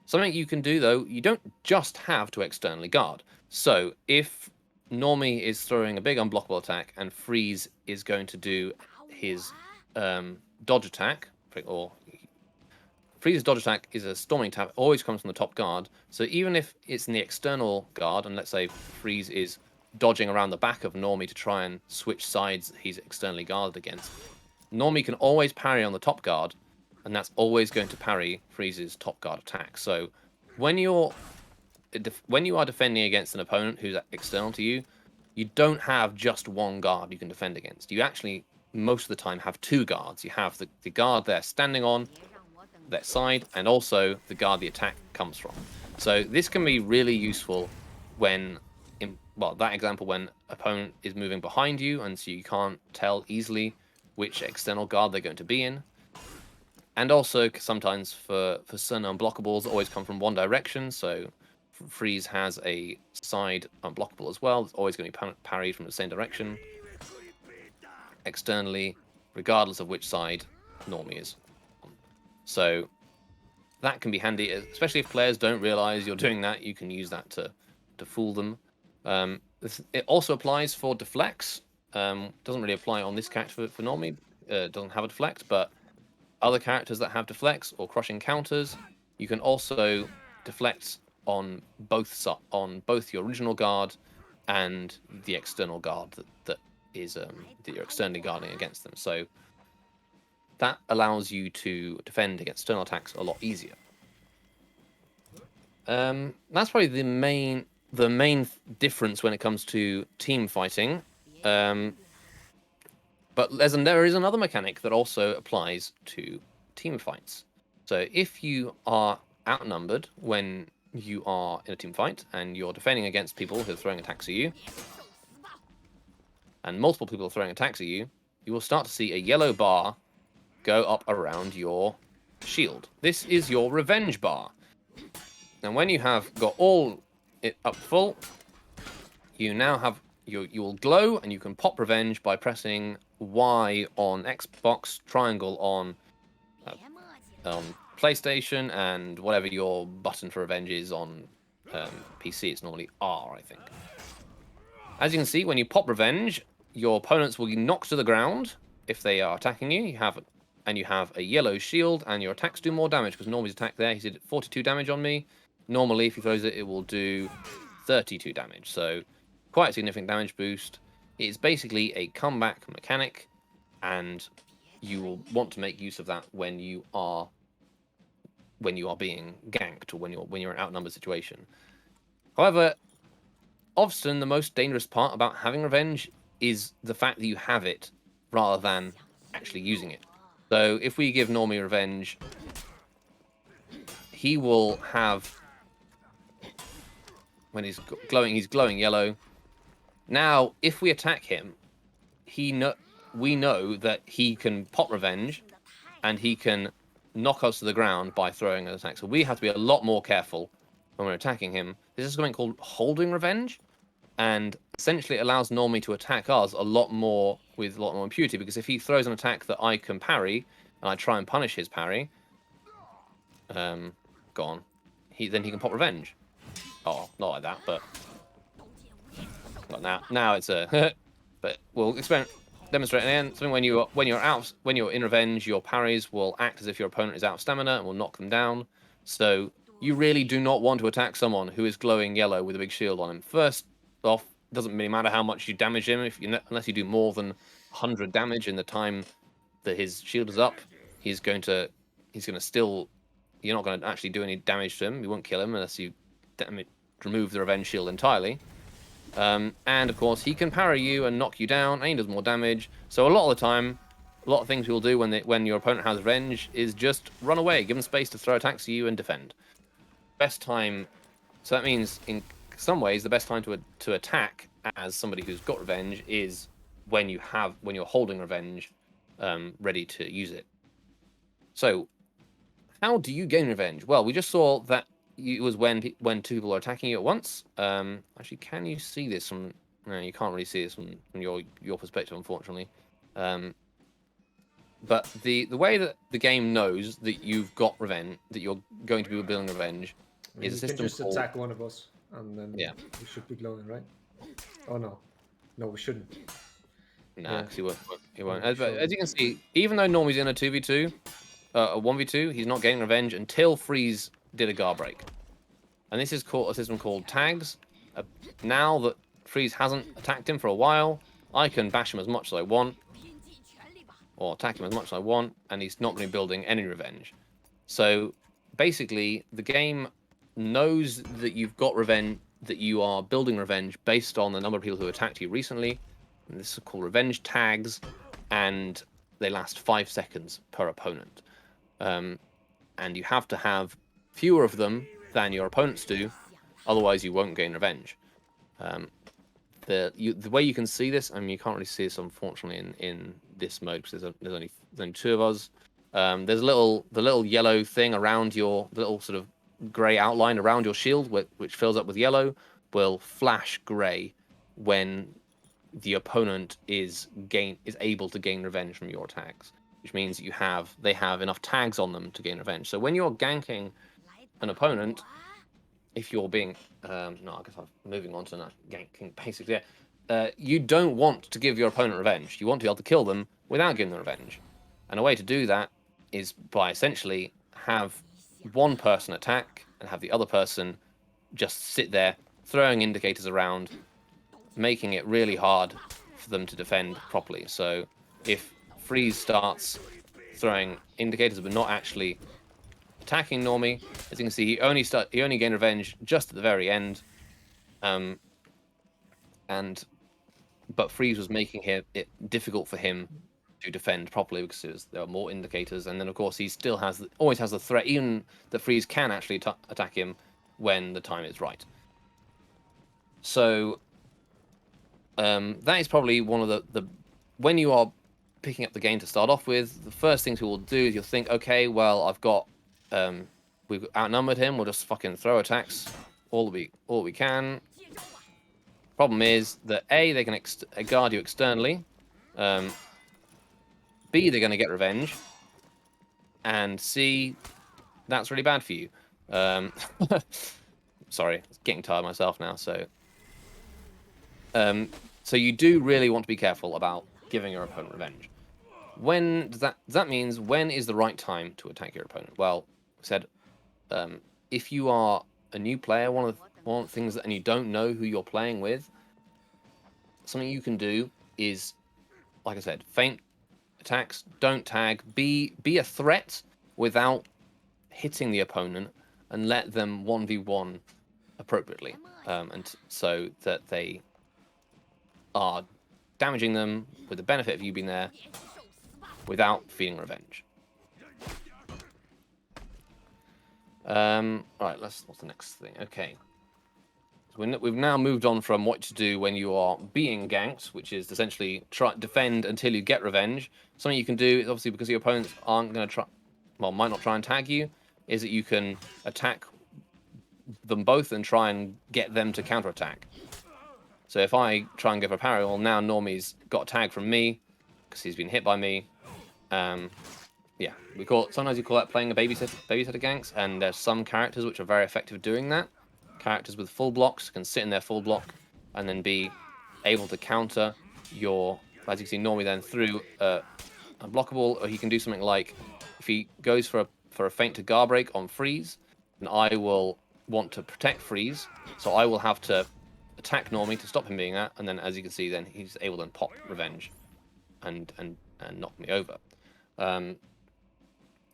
Something you can do, though, you don't just have to externally guard. So if Normie is throwing a big unblockable attack and Freeze is going to do his dodge attack, or Freeze's dodge attack is a storming attack, always comes from the top guard. So even if it's in the external guard, and let's say Freeze is dodging around the back of Normie to try and switch sides he's externally guarded against, Normie can always parry on the top guard, and that's always going to parry Freeze's top guard attack. So when you are defending against an opponent who's external to you, you don't have just one guard you can defend against. You actually, most of the time, have 2 guards. You have the guard they're standing on, that side, and also the guard the attack comes from. So this can be really useful when, that example, when opponent is moving behind you, and so you can't tell easily which external guard they're going to be in. And also sometimes for certain unblockables always come from one direction, so Freeze has a side unblockable as well. It's always going to be parried from the same direction externally, regardless of which side Normie is. So that can be handy, especially if players don't realize you're doing that. You can use that to fool them. It also applies for deflects. Doesn't really apply on this character for Normie. Doesn't have a deflect, but other characters that have deflects or crushing counters, you can also deflect on both your original guard and the external guard that you're externally guarding against them. So that allows you to defend against external attacks a lot easier. That's probably the main difference when it comes to team fighting. But there is another mechanic that also applies to team fights. So if you are outnumbered when you are in a team fight and you're defending against people who are throwing attacks at you, and multiple people are throwing attacks at you, you will start to see a yellow bar go up around your shield. This is your revenge bar. And when you have got all it up full, you now have you will glow, and you can pop revenge by pressing Y on Xbox, triangle on PlayStation, and whatever your button for revenge is on PC. It's normally R, I think. As you can see, when you pop revenge, your opponents will be knocked to the ground if they are attacking you. You have a yellow shield, and your attacks do more damage, because Normie's attack there, he did 42 damage on me. Normally, if he throws it, it will do 32 damage. So quite a significant damage boost. It's basically a comeback mechanic, and you will want to make use of that when you are when you are being ganked or when you're in an outnumbered situation. However, often the most dangerous part about having revenge is the fact that you have it rather than actually using it. So if we give Normie revenge, he will have, when he's glowing yellow. Now, if we attack him, we know that he can pop revenge, and he can knock us to the ground by throwing an attack. So we have to be a lot more careful when we're attacking him. This is something called holding revenge, and essentially it allows Normie to attack us with a lot more impunity, because if he throws an attack that I can parry, and I try and punish his parry, gone. Then he can pop revenge. Oh, not like that, but now it's a. But we'll demonstrate again. Something when you're in revenge, your parries will act as if your opponent is out of stamina and will knock them down. So you really do not want to attack someone who is glowing yellow with a big shield on him. First off, doesn't really matter how much you damage him unless you do more than 100 damage in the time that his shield is up. He's going to still. You're not going to actually do any damage to him. You won't kill him unless you remove the revenge shield entirely. And of course, he can parry you and knock you down, and he does more damage. So a lot of the time, a lot of things you'll do when your opponent has revenge is just run away, give them space to throw attacks at you and defend. Best time. So that means in some ways the best time to attack as somebody who's got revenge is when you're holding revenge, ready to use it. So how do you gain revenge? Well, we just saw that it was when two people are attacking you at once. Actually, can you see this from? No, you can't really see this from your perspective, unfortunately. But the way that the game knows that you've got revenge, that you're going to be building revenge, is a system can just called... attack one of us, and then we should be glowing, right? Oh no, we shouldn't. Nah, because he won't. As you can see, even though Normie's in a 2v2, a 1v2, he's not getting revenge until Freeze did a guard break. And this is called a system called tags. Now that Freeze hasn't attacked him for a while, I can bash him as much as I want, or attack him as much as I want, and he's not going to be building any revenge. So basically, the game knows that you've got revenge, that you are building revenge based on the number of people who attacked you recently. And this is called revenge tags, and they last 5 seconds per opponent. And you have to have fewer of them than your opponents do, otherwise you won't gain revenge. The way you can see this, I mean, you can't really see this unfortunately in this mode because there's only 2 of us. There's the little yellow thing around the little sort of grey outline around your shield, which fills up with yellow, will flash grey when the opponent is able to gain revenge from your attacks, which means they have enough tags on them to gain revenge. So when you're ganking an opponent, if you're being no, I guess I'm moving on to that ganking basically. You don't want to give your opponent revenge. You want to be able to kill them without giving them revenge. And a way to do that is by essentially have one person attack and have the other person just sit there throwing indicators around, making it really hard for them to defend properly. So if Freeze starts throwing indicators but not actually attacking Normie, as you can see, he only gained revenge just at the very end, but Freeze was making it difficult for him to defend properly because there are more indicators, and then of course he still always has the threat, even that Freeze can actually attack him when the time is right. So that is probably one of the when you are picking up the game to start off with, the first things we will do is you'll think, okay, well, we've outnumbered him, we'll just fucking throw attacks all we can. Problem is that A, they can guard you externally, B, they're going to get revenge, and C, that's really bad for you. Sorry, I'm getting tired myself now, so you do really want to be careful about giving your opponent revenge. When that means when is the right time to attack your opponent? Well, I said, if you are a new player, one of the things and you don't know who you're playing with, something you can do is, like I said, feint attacks, don't tag, be a threat without hitting the opponent and let them 1v1 appropriately, and so that they are damaging them with the benefit of you being there without feeling revenge. Right, what's the next thing? Okay. So we've now moved on from what to do when you are being ganked, which is essentially defend until you get revenge. Something you can do is obviously because your opponents aren't going to try, well, might not try and tag you, is that you can attack them both and try and get them to counterattack. So if I try and go for a parry, well, now Normie's got a tag from me because he's been hit by me. Yeah, sometimes you call that playing a babysitter ganks, and there's some characters which are very effective at doing that. Characters with full blocks can sit in their full block and then be able to counter your, as you can see, Normie then through Unblockable, or he can do something like, if he goes for a feint to guard break on freeze, then I will want to protect freeze, so I will have to attack Normie to stop him being that, and then as you can see, then he's able to then pop revenge and knock me over.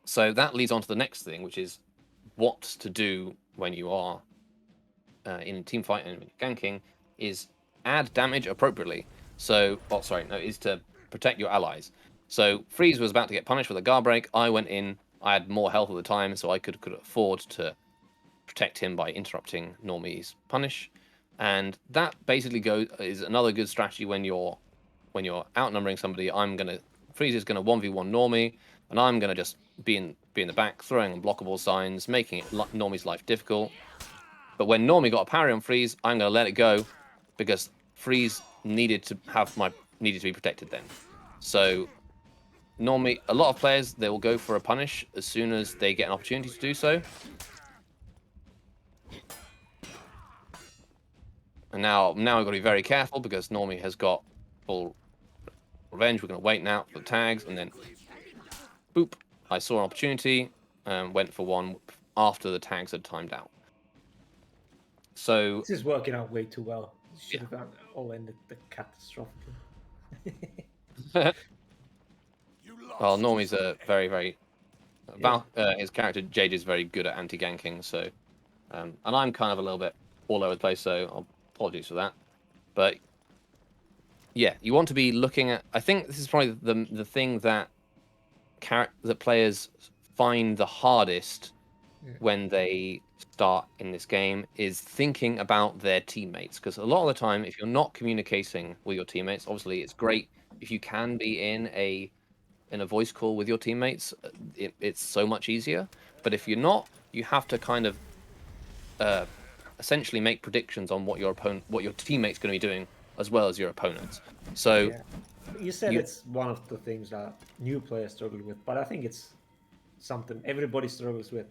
So that leads on to the next thing, which is what to do when you are in a team fight and when you're ganking, is add damage appropriately. So, is to protect your allies. So Freeze was about to get punished with a guard break. I went in. I had more health at the time, so I could afford to protect him by interrupting Normie's punish. And that basically is another good strategy when you're outnumbering somebody. Freeze is gonna 1v1 Normie, and I'm gonna just be in the back, throwing unblockable signs, making it Normie's life difficult. But when Normie got a parry on Freeze, I'm gonna let it go because Freeze needed to be protected then. So normally, a lot of players, they will go for a punish as soon as they get an opportunity to do so. And now we've got to be very careful because Normie has got full revenge. We're going to wait now for the tags, and then boop, I saw an opportunity and went for one after the tags had timed out. So this is working out way too well. Should have all ended catastrophically. Well, Normie's a very, very his character Jade is very good at anti-ganking, so and I'm kind of a little bit all over the place, so apologies for that. But yeah, you want to be looking at. I think this is probably the thing that players find the hardest when they start in this game is thinking about their teammates, because a lot of the time, if you're not communicating with your teammates, obviously it's great if you can be in a voice call with your teammates. It's so much easier. But if you're not, you have to kind of essentially make predictions on what your teammate's going to be doing as well as your opponents. So you said it's one of the things that new players struggle with, but I think it's something everybody struggles with.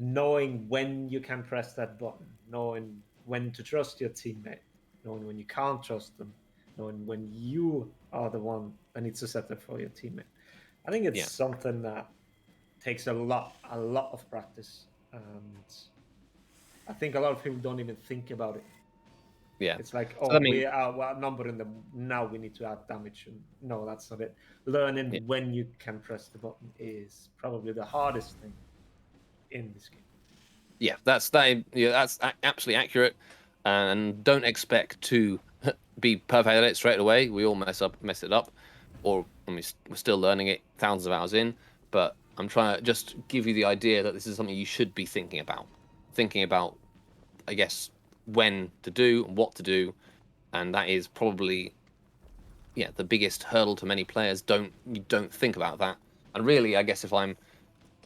Knowing when you can press that button, knowing when to trust your teammate, knowing when you can't trust them, knowing when you are the one that needs to set up for your teammate. I think it's something that takes a lot of practice, and I think a lot of people don't even think about it. Yeah, it's like, we're outnumbering them now. We need to add damage. And no, that's not it. Learning when you can press the button is probably the hardest thing in this game. Yeah, that's absolutely accurate, and don't expect to be perfect at it straight away. We all mess it up, or we're still learning it thousands of hours in. But I'm trying to just give you the idea that this is something you should be thinking about, I guess, when to do and what to do, and that is probably the biggest hurdle to many players. You don't think about that, and really, I guess if I'm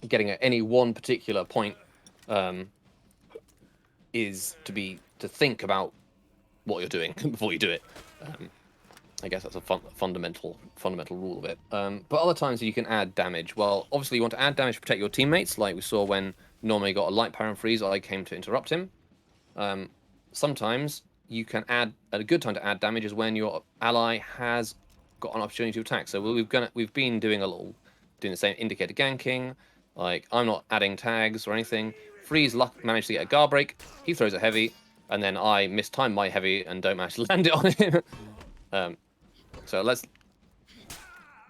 getting at any one particular point, is to think about what you're doing before you do it. I guess that's a fundamental rule of it. But other times you can add damage. Well, obviously you want to add damage to protect your teammates, like we saw when Normie got a light parry and freeze. I came to interrupt him. Sometimes you can a good time to add damage is when your ally has got an opportunity to attack. So we've been doing the same indicator ganking. Like, I'm not adding tags or anything. Freeze managed to get a guard break. He throws a heavy, and then I mistime my heavy and don't manage to land it on him. So let's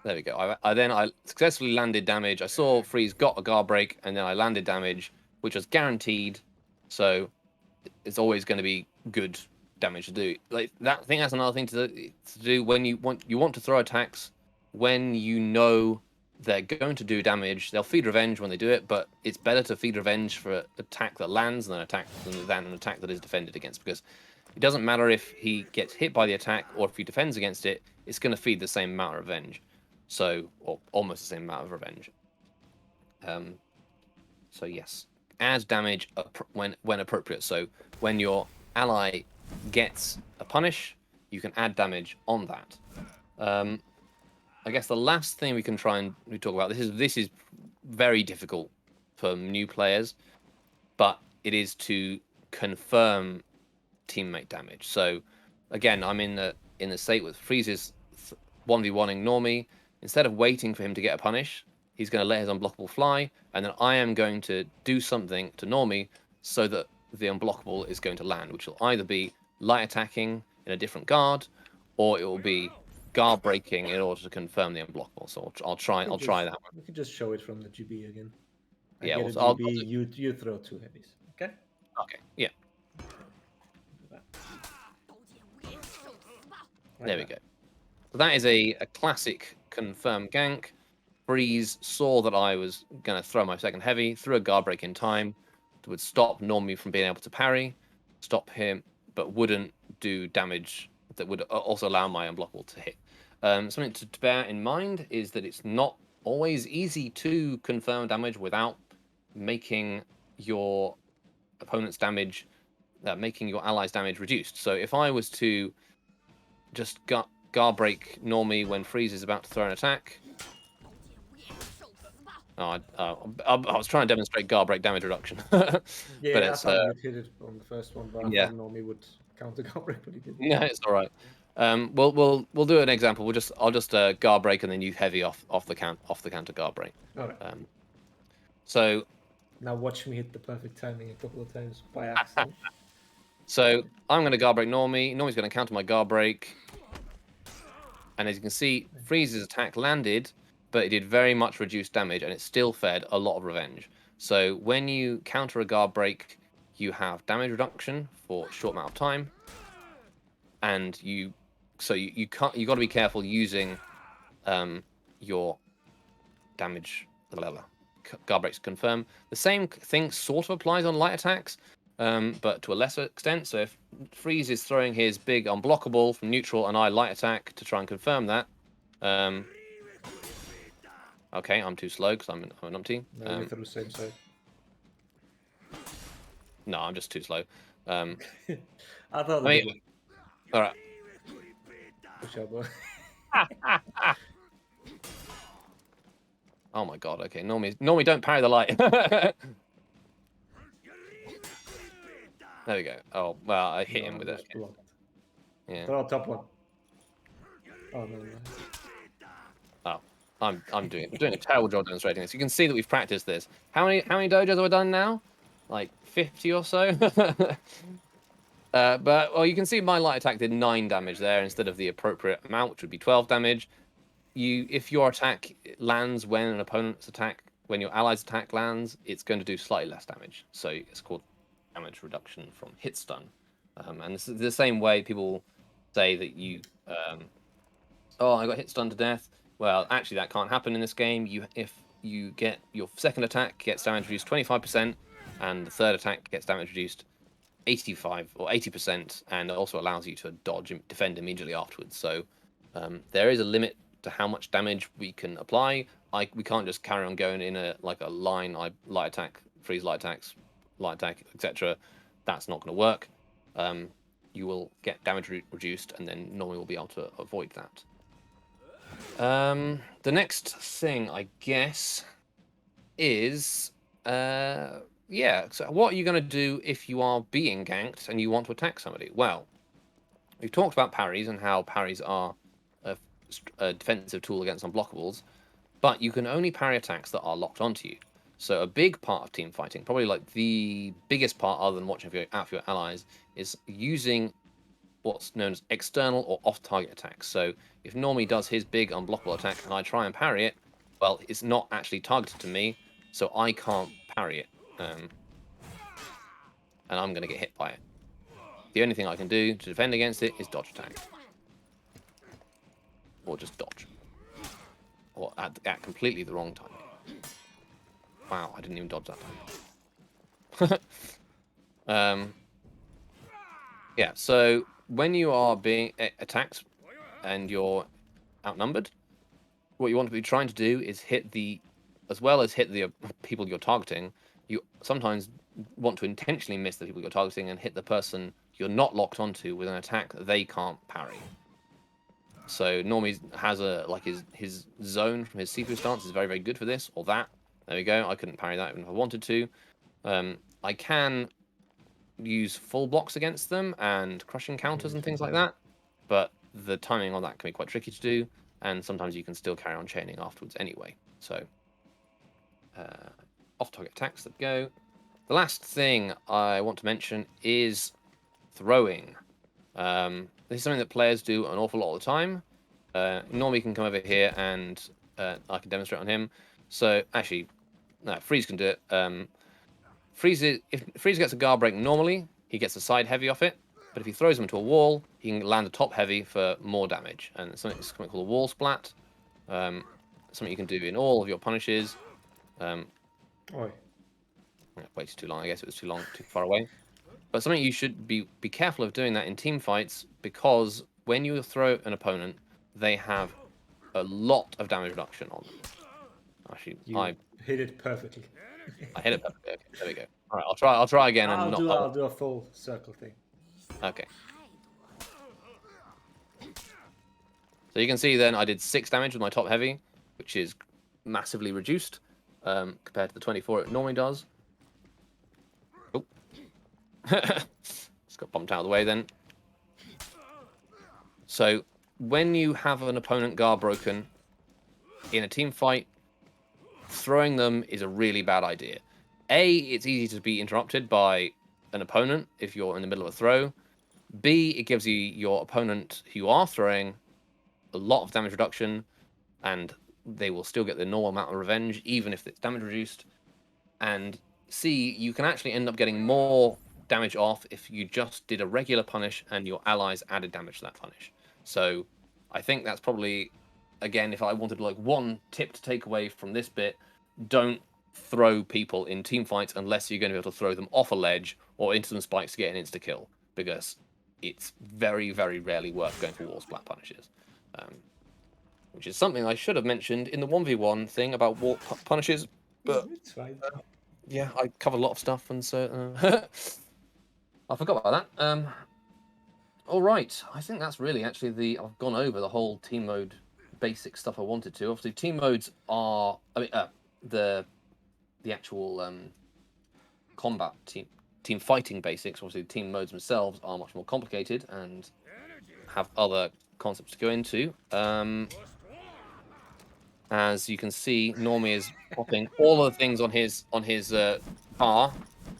There we go. I successfully landed damage. I saw Freeze got a guard break, and then I landed damage, which was guaranteed. So it's always going to be good damage to do. Like that. I think that's another thing to do when you want to throw attacks when you know they're going to do damage. They'll feed revenge when they do it, but it's better to feed revenge for an attack that lands than an attack that is defended against, because it doesn't matter if he gets hit by the attack or if he defends against it. It's going to feed the same amount of revenge. So, or almost the same amount of revenge. So yes, add damage when appropriate. So when your ally gets a punish, you can add damage on that. I guess the last thing we can try and talk about, this is very difficult for new players, but it is to confirm teammate damage. So again, I'm in the state with Freeze's 1v1ing Normie. Instead of waiting for him to get a punish, he's going to let his unblockable fly, and then I am going to do something to Normie so that the unblockable is going to land, which will either be light attacking in a different guard, or it will be guard breaking in order to confirm the unblockable. So I'll try that one. We can just show it from the GB again. I Yeah, get a I'll GB, you throw 2 heavies. Okay? Okay, yeah. Like There we that. go. So that is a classic confirm gank. Freeze saw that I was going to throw my second heavy, threw a guard break in time, would stop Normie from being able to parry, stop him, but wouldn't do damage that would also allow my unblockable to hit. Something to bear in mind is that it's not always easy to confirm damage without making your opponent's damage, making your allies' damage reduced. So if I was to just guard break Normie when Freeze is about to throw an attack. Oh, I was trying to demonstrate guard break damage reduction. Yeah, But I it's thought you'd hit it on the first one, but I yeah. thought Normie would counter guard break, but he didn't. Yeah, it's all right. We'll do an example. I'll just guard break and then you heavy off the counter guard break. All right. So Now watch me hit the perfect timing a couple of times by accident. So I'm going to guard break Normie. Normie's going to counter my guard break. And as you can see, Freeze's attack landed, but it did very much reduced damage, and it still fed a lot of revenge. So when you counter a guard break, you have damage reduction for a short amount of time, and you got to be careful using your damage guard breaks to confirm. The same thing sort of applies on light attacks, but to a lesser extent. So if Freeze is throwing his big unblockable from neutral and I light attack to try and confirm that. Okay, I'm too slow because I'm an umpty. No, you throw the same side. No, I'm just too slow. I thought. All right. Push elbow. Oh my god. Okay, normally don't parry the light. There we go. Oh well, I hit him with it. Blocked. Yeah. Throw a top one. Oh no. Oh, I'm doing a terrible job demonstrating this. You can see that we've practiced this. How many dojos have I done now? Like 50 or so. But well, you can see my light attack did 9 damage there instead of the appropriate amount, which would be 12 damage. If your attack lands when your ally's attack lands, it's going to do slightly less damage. So it's called damage reduction from hit stun. And this is the same way people say that you, oh, I got hit stun to death. Well, actually, that can't happen in this game. If you get your second attack gets damage reduced 25%, and the third attack gets damage reduced 85 or 80%, and it also allows you to dodge and defend immediately afterwards. So there is a limit to how much damage we can apply. We can't just carry on going in a line. Light attack, freeze light attacks, light attack, etc. That's not going to work. You will get damage reduced, and then normally will be able to avoid that. The next thing, I guess, is yeah. So what are you going to do if you are being ganked and you want to attack somebody? Well, we've talked about parries and how parries are a defensive tool against unblockables, but you can only parry attacks that are locked onto you. So a big part of team fighting, probably like the biggest part other than watching out for your allies, is using what's known as external or off-target attacks. So if Normie does his big unblockable attack and I try and parry it, well, it's not actually targeted to me, so I can't parry it, and I'm going to get hit by it. The only thing I can do to defend against it is dodge attack, or just dodge, or at completely the wrong time. Wow, I didn't even dodge that time. Yeah, so when you are being attacked and you're outnumbered, what you want to be trying to do is hit the, as well as hit the people you're targeting, you sometimes want to intentionally miss the people you're targeting and hit the person you're not locked onto with an attack that they can't parry. So Normie has a, like his zone from his Sifu stance is very, very good for this, or that. There we go, I couldn't parry that even if I wanted to. I can use full blocks against them and crushing counters and things like that, but the timing on that can be quite tricky to do, and sometimes you can still carry on chaining afterwards anyway. So off-target attacks that go. The last thing I want to mention is throwing. This is something that players do an awful lot of the time. Normie can come over here and I can demonstrate on him. So actually, no, Freeze can do it. If Freeze gets a guard break normally, he gets a side heavy off it. But if he throws him into a wall, he can land a top heavy for more damage. And it's something called a Wallsplat. Something you can do in all of your punishes. Oi. Waited too long. I guess it was too far away. But something you should be careful of doing that in team fights, because when you throw an opponent, they have a lot of damage reduction on them. Actually, You hit it perfectly. I hit it perfectly. Okay, there we go. All right, I'll try again and not. I'll do a full circle thing. Okay. So you can see then I did 6 damage with my top heavy, which is massively reduced compared to the 24 it normally does. Oh. Just got bumped out of the way then. So when you have an opponent guard broken in a team fight, throwing them is a really bad idea. A, it's easy to be interrupted by an opponent if you're in the middle of a throw. B, it gives your opponent who you are throwing a lot of damage reduction, and they will still get the normal amount of revenge, even if it's damage reduced. And C, you can actually end up getting more damage off if you just did a regular punish and your allies added damage to that punish. So I think that's probably, again, if I wanted like one tip to take away from this bit, don't throw people in team fights unless you're going to be able to throw them off a ledge or into some spikes to get an insta kill, because it's very, very rarely worth going for Wallsplat punishes. Which is something I should have mentioned in the 1v1 thing about wall punishes, but It's fine. yeah, I covered a lot of stuff, and so I forgot about that. All right, I think that's really actually I've gone over the whole team mode basic stuff I wanted to. Obviously, team modes are, the actual combat team fighting basics. Obviously, team modes themselves are much more complicated and have other concepts to go into. As you can see, Normie is popping all of the things on his bar,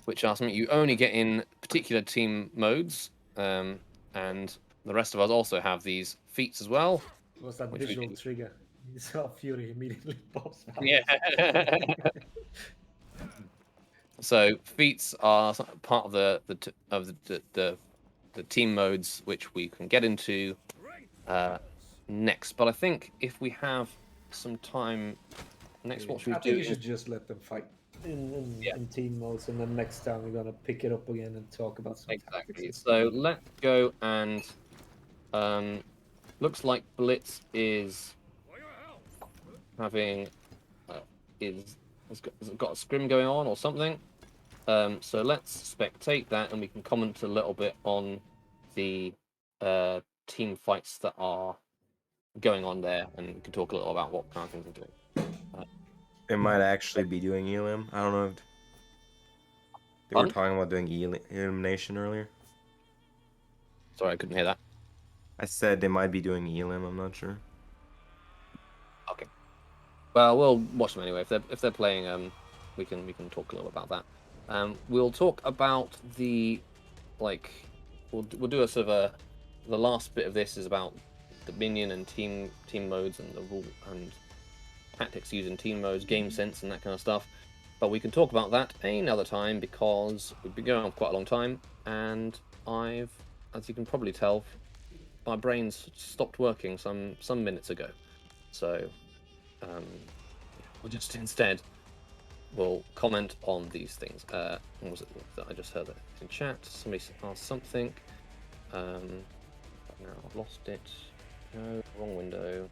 which are something you only get in particular team modes. And the rest of us also have these feats as well. Was that visual trigger? You saw Fury immediately pops out. Yeah. So feats are part of the team modes, which we can get into next. But I think if we have some time next, what should we do? I think you should just let them fight in team modes, and then next time we're gonna pick it up again and talk about some exactly. So let's go and looks like Blitz is having has got a scrim going on or something. So let's spectate that, and we can comment a little bit on the team fights that are going on there, and we can talk a little about what kind of things we're doing. They might actually be doing elim. I don't know if they were talking about doing elimination earlier. Sorry, I couldn't hear that. I said they might be doing elim. I'm not sure. Okay. Well, we'll watch them anyway. If they're playing, we can talk a little about that. We'll talk about the we'll do a sort of a the last bit of this is about the minion and team modes and the rule and tactics used in team modes, game sense, and that kind of stuff. But we can talk about that another time because we've been going on for quite a long time, and I've, as you can probably tell, my brain's stopped working some minutes ago. So we'll just instead we'll comment on these things. What was it that I just heard that in chat? Somebody asked something. Now I've lost it. No, wrong window.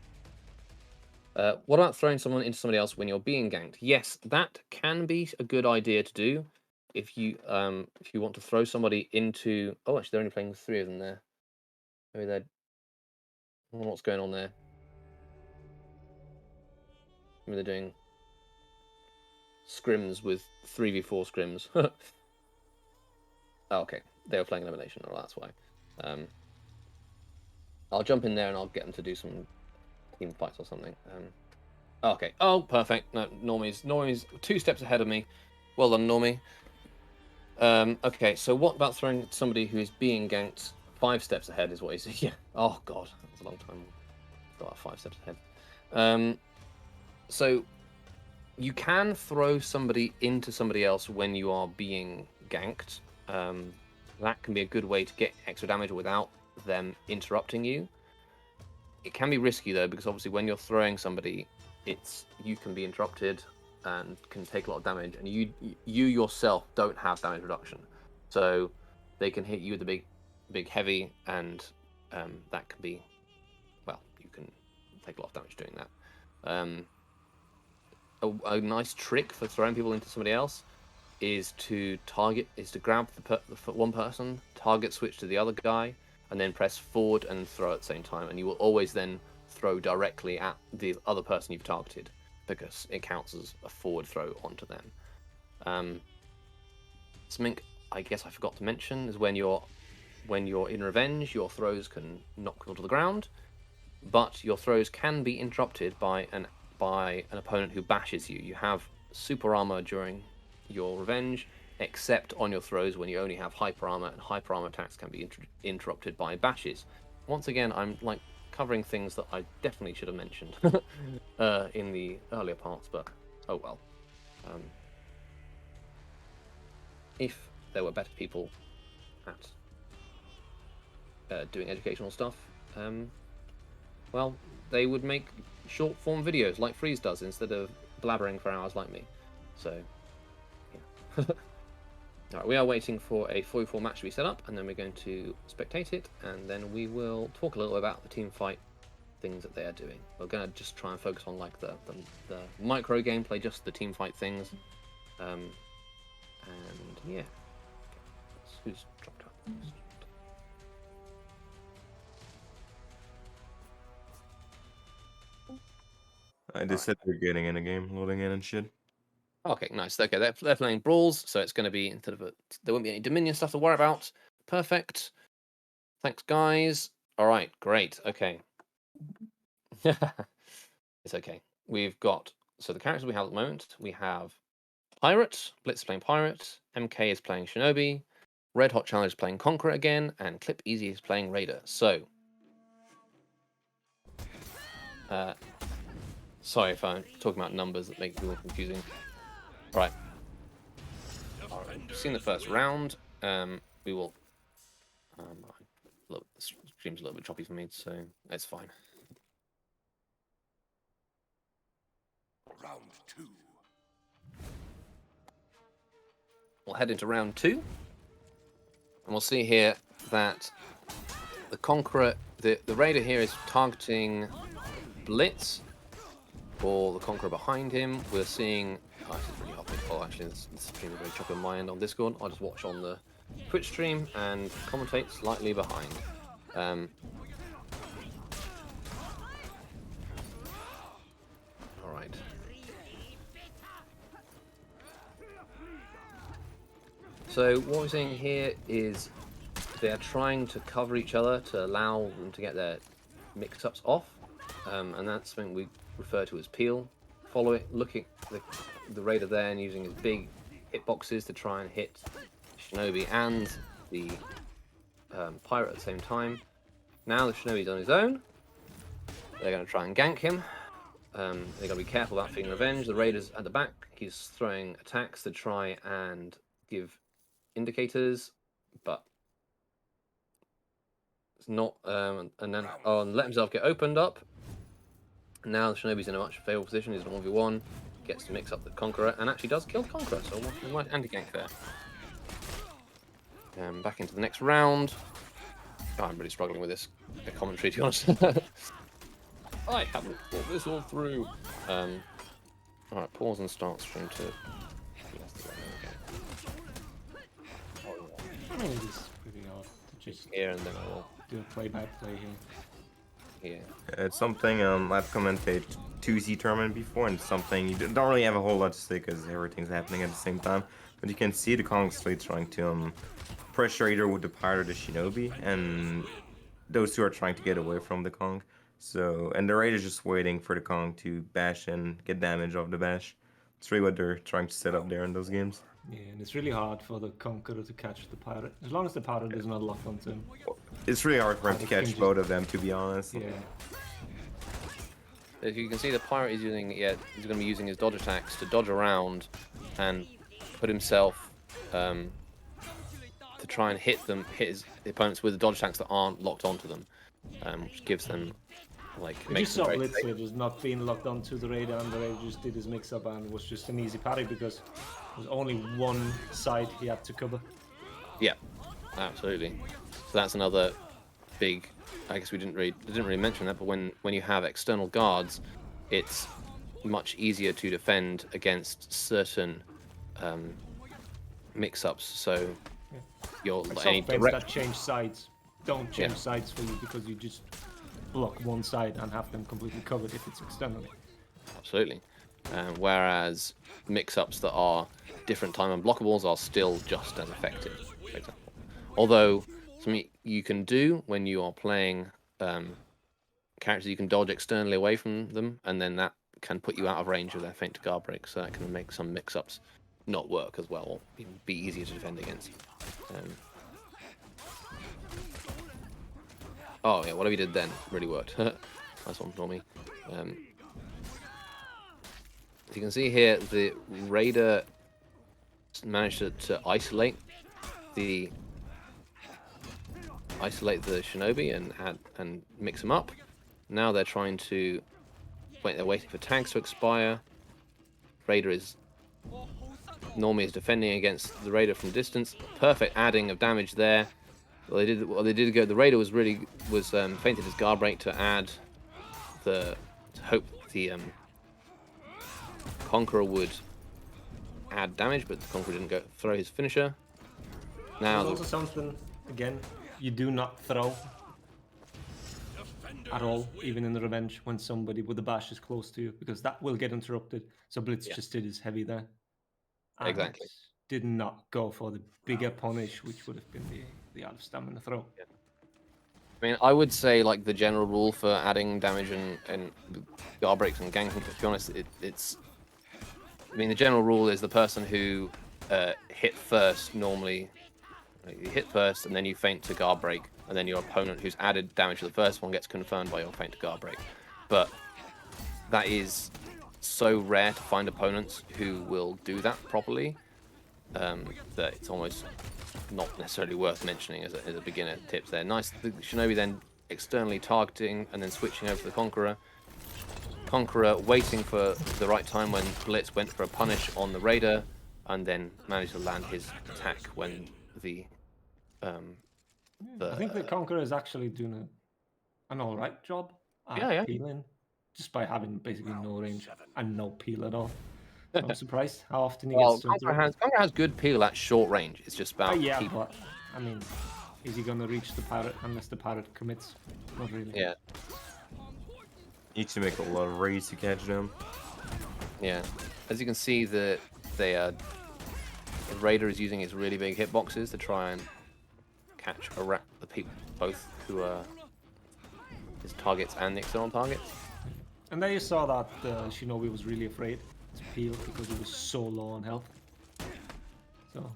What about throwing someone into somebody else when you're being ganked? Yes, that can be a good idea to do if you want to throw somebody into. Oh, actually, they're only playing with 3 of them there. Maybe they're. I don't know what's going on there. Maybe they're doing scrims with 3v4 scrims. Oh, okay, they were playing elimination. Oh, that's why. I'll jump in there and I'll get them to do some team fights or something. Okay. Oh, perfect. No, Normie's 2 steps ahead of me. Well done, Normie. Okay, so what about throwing somebody who is being ganked 5 steps ahead is what he said. Yeah. Oh, God. That's a long time. Got 5 steps ahead. So you can throw somebody into somebody else when you are being ganked. That can be a good way to get extra damage without them interrupting you. It can be risky, though, because obviously when you're throwing somebody, you can be interrupted and can take a lot of damage, and you yourself don't have damage reduction, so they can hit you with the big heavy, and that can be, well, you can take a lot of damage doing that. A nice trick for throwing people into somebody else is to grab the one person, target switch to the other guy, and then press forward and throw at the same time, and you will always then throw directly at the other person you've targeted because it counts as a forward throw onto them. Something I guess I forgot to mention is when you're in revenge, your throws can knock people to the ground, but your throws can be interrupted by an opponent who bashes you. You have super armor during your revenge, except on your throws when you only have hyper armor, and hyper armor attacks can be interrupted by bashes. Once again, I'm like covering things that I definitely should have mentioned in the earlier parts, but oh well. If there were better people at doing educational stuff, well, they would make short form videos like Freeze does instead of blabbering for hours like me. So, yeah. Alright, we are waiting for a 4v4 match to be set up, and then we're going to spectate it, and then we will talk a little about the team fight things that they are doing. We're going to just try and focus on like the micro gameplay, just the team fight things. And yeah. Who's dropped out? I just said they're getting in a game, loading in and shit. Okay, nice. Okay, they're playing brawls, so it's going to be there won't be any Dominion stuff to worry about. Perfect. Thanks, guys. All right, great. Okay. It's okay. We've got the characters we have at the moment. We have Pirate. Blitz is playing Pirate. MK is playing Shinobi. Red Hot Challenge is playing Conqueror again, and Clip Easy is playing Raider. So, sorry if I'm talking about numbers that make people confusing. Right. We've seen the first round. We will. Look, the stream's a little bit choppy for me, so it's fine. Round 2. We'll head into round 2, and we'll see here that the Conqueror, the Raider here is targeting Blitz, or the Conqueror behind him. We're seeing. Oh, this is really hard to follow. Actually, this stream is very choppy on my end on Discord. I'll just watch on the Twitch stream and commentate slightly behind. All right. So what we're seeing here is they are trying to cover each other to allow them to get their mix-ups off, and that's something we refer to as peel. Follow it, looking at the Raider there and using his big hitboxes to try and hit Shinobi and the Pirate at the same time. Now the Shinobi's on his own. They're going to try and gank him. They've got to be careful about feeling revenge. The Raider's at the back. He's throwing attacks to try and give indicators, but it's not. And then let himself get opened up. Now the Shinobi's in a much favorable position. He's in a 1v1. Gets to mix up the Conqueror and actually does kill the Conqueror. So a nice anti-gank there. Back into the next round. Oh, I'm really struggling with this commentary, to be honest. I haven't thought this all through. Alright, pause and start stream to. I mean, it's pretty hard to just Here and then I will. do a play-by-play here. Yeah. It's something I've commented 2Z tournament before, and something you don't really have a whole lot to say because everything's happening at the same time. But you can see the Conq slate trying to pressure either with the Pirate or the Shinobi, and those two are trying to get away from the Conq. So, and the Raider's just waiting for the Conq to bash and get damage off the bash. It's really what they're trying to set up there in those games. Yeah, and it's really hard for the Conqueror to catch the Pirate. As long as the Pirate is not locked onto him. It's really hard for him to catch both of them, to be honest. Yeah. As you can see, the Pirate is using, he's going to be using his dodge attacks to dodge around and put himself to try and hit the opponents with the dodge attacks that aren't locked onto them, which gives them We just saw Blitz here just not being locked onto the Raider, and the Raider just did his mix-up and was just an easy parry because there's only one side he had to cover. Yeah, absolutely. So that's another big. I guess we didn't really mention that, but when you have external guards, it's much easier to defend against certain mix-ups. So you'll any that change sides don't change sides for you because you just block one side and have them completely covered if it's externally. Absolutely. Whereas mix-ups that are different time unblockables are still just as effective, for example. Although something you can do when you are playing characters, you can dodge externally away from them, and then that can put you out of range of their feint to guard break, so that can make some mix-ups not work as well, or be easier to defend against. Oh yeah, whatever you did then really worked. Nice one for me. As you can see here, the Raider managed to isolate the Shinobi and mix them up. Now they're trying to wait. They're waiting for tags to expire. Raider is normally defending against the Raider from distance. Perfect adding of damage there. Well, they did go. The Raider was feinted his guard break to add to hope the Conqueror would add damage, but the Conqueror didn't go throw his finisher. Now There's also something again you do not throw at all, even in the revenge, when somebody with a bash is close to you, because that will get interrupted. So Blitz just did his heavy there. And Exactly. did not go for the bigger punish, which would have been the out of stamina throw. Yeah. I mean, I would say like the general rule for adding damage and guard breaks and ganking. To be honest, it's. I mean, the general rule is the person who hit first normally. You hit first, and then you feint to guard break, and then your opponent who's added damage to the first one gets confirmed by your feint to guard break. But that is so rare to find opponents who will do that properly that it's almost not necessarily worth mentioning as a beginner tips there. Nice, the Shinobi then externally targeting and then switching over to the Conqueror. Conqueror waiting for the right time when Blitz went for a punish on the Raider, and then managed to land his attack when I think the Conqueror is actually doing an alright job at peeling, just by having basically no range and no peel at all. So I'm surprised how often he gets to Conqueror has good peel at short range. It's just about but I mean, is he gonna reach the Pirate unless the Pirate commits? Not really. Yeah. Needs to make a lot of raids to catch them. Yeah. As you can see, the Raider is using his really big hitboxes to try and catch the people, both who are his targets and the external targets. And there you saw that Shinobi was really afraid to peel because he was so low on health. So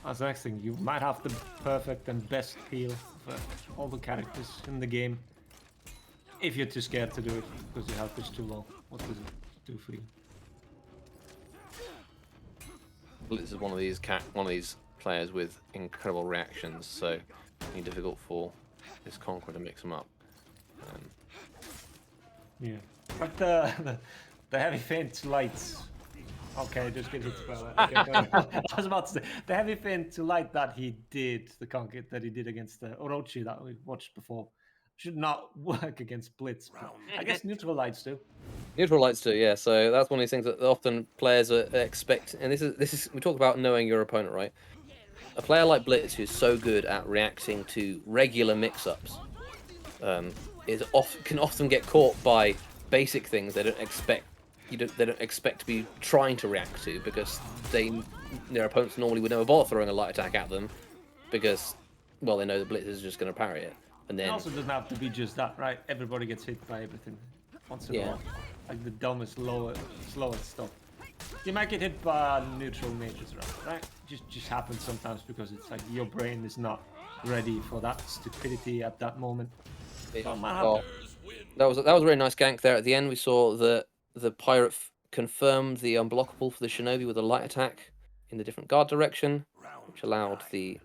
That's the next thing. You might have the perfect and best heal for all the characters in the game. If you're too scared to do it because your health is too low, what does it do for you? Blitz is one of these players with incredible reactions, so it's really difficult for this Conqueror to mix them up. Yeah. But the heavy feint lights. Okay, just get hit spell. Okay, I was about to say the heavy feint to light that he did, the Conq that he did against the Orochi that we watched before, should not work against Blitz. But I guess neutral lights do. Neutral lights too, yeah. So that's one of these things that often players expect, and this is we talk about knowing your opponent, right? A player like Blitz, who's so good at reacting to regular mix-ups, can often get caught by basic things they don't expect. They don't expect to be trying to react to because their opponents normally would never bother throwing a light attack at them because, well, they know that Blitz is just going to parry it. And then It also doesn't have to be just that, right? Everybody gets hit by everything once in a while. Like the dumbest, slowest stuff. You might get hit by neutral mages, right? Just happens sometimes because it's like your brain is not ready for that stupidity at that moment. So it might happen. That was a very nice gank there at the end. We saw that the pirate confirmed the unblockable for the shinobi with a light attack in the different guard direction, which allowed the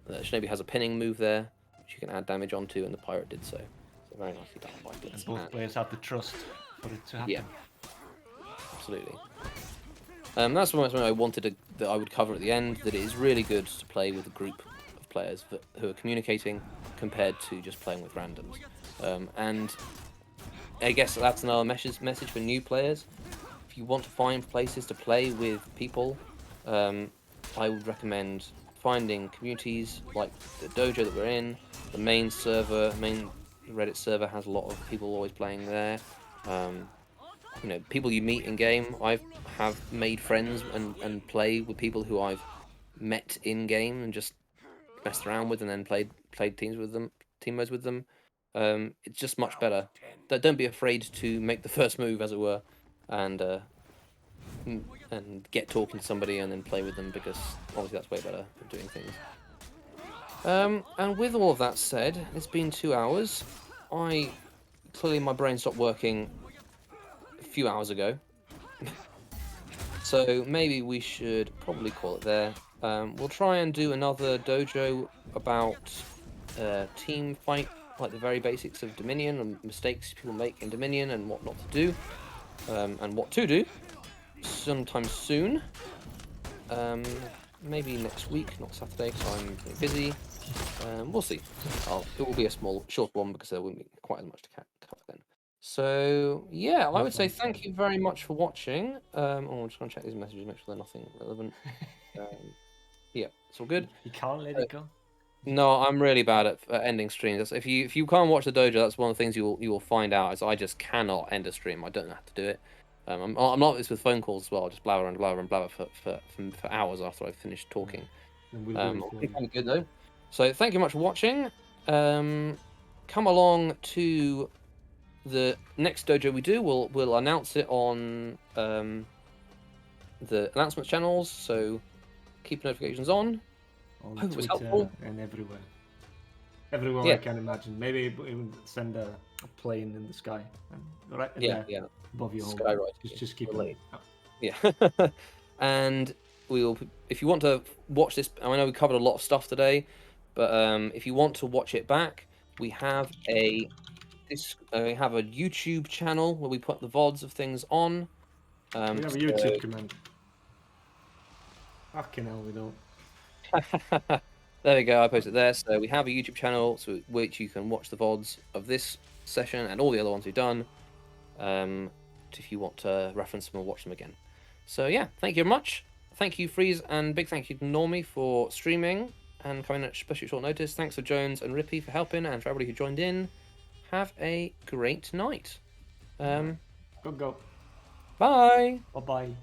shinobi has a pinning move there, which you can add damage onto, and the pirate did so. So very nicely done by Blitz. And both players have the trust for it to happen. Yeah, absolutely. That's something I wanted that I would cover at the end. That it is really good to play with a group of players who are communicating compared to just playing with randoms. And I guess that's another message for new players. If you want to find places to play with people, I would recommend finding communities like the dojo that we're in. The main Reddit server has a lot of people always playing there. You know, people you meet in game. I have made friends and play with people who I've met in game and just messed around with, and then played team modes with them. It's just much better. Don't be afraid to make the first move, as it were, and get talking to somebody and then play with them, because obviously that's way better at doing things. And with all of that said, it's been 2 hours. Clearly my brain stopped working a few hours ago. So maybe we should probably call it there. We'll try and do another dojo about team fight, like the very basics of Dominion and mistakes people make in Dominion and what not to do, and what to do sometime soon. Maybe next week, not Saturday, because I'm pretty busy. We'll see. It will be a short one because there won't be quite as much to cover then. So yeah, I would say thank you very much for watching. I'm just gonna check these messages, make sure they're nothing relevant. Yeah, it's all good. You can't let it go. No, I'm really bad at ending streams. If you can't watch the dojo, that's one of the things you will find out. Is I just cannot end a stream. I don't know how to do it. I'm not this with phone calls as well. I'll just blabber and blabber and blabber for hours after I've finished talking. Pretty good though. So thank you much for watching. Come along to the next dojo we do. We'll announce it on the announcements channels. So keep notifications on. On Hope it was Twitter helpful. and everywhere. Everywhere Yeah. I can imagine. Maybe even send a plane in the sky. And right Yeah, above your home. Skyride. Just keep Relate. it. Yeah. And if you want to watch this, I know we covered a lot of stuff today, but if you want to watch it back, we have a YouTube channel where we put the VODs of things on. We have a YouTube command. Fucking hell, we don't. There we go, I posted there. So we have a YouTube channel which you can watch the VODs of this session and all the other ones we've done, if you want to reference them or watch them again. So yeah, thank you very much. Thank you, Freeze, and big thank you to Normie for streaming and coming at especially short notice. Thanks to Jones and Rippy for helping, and for everybody who joined in. Have a great night. Go. Bye. Bye-bye.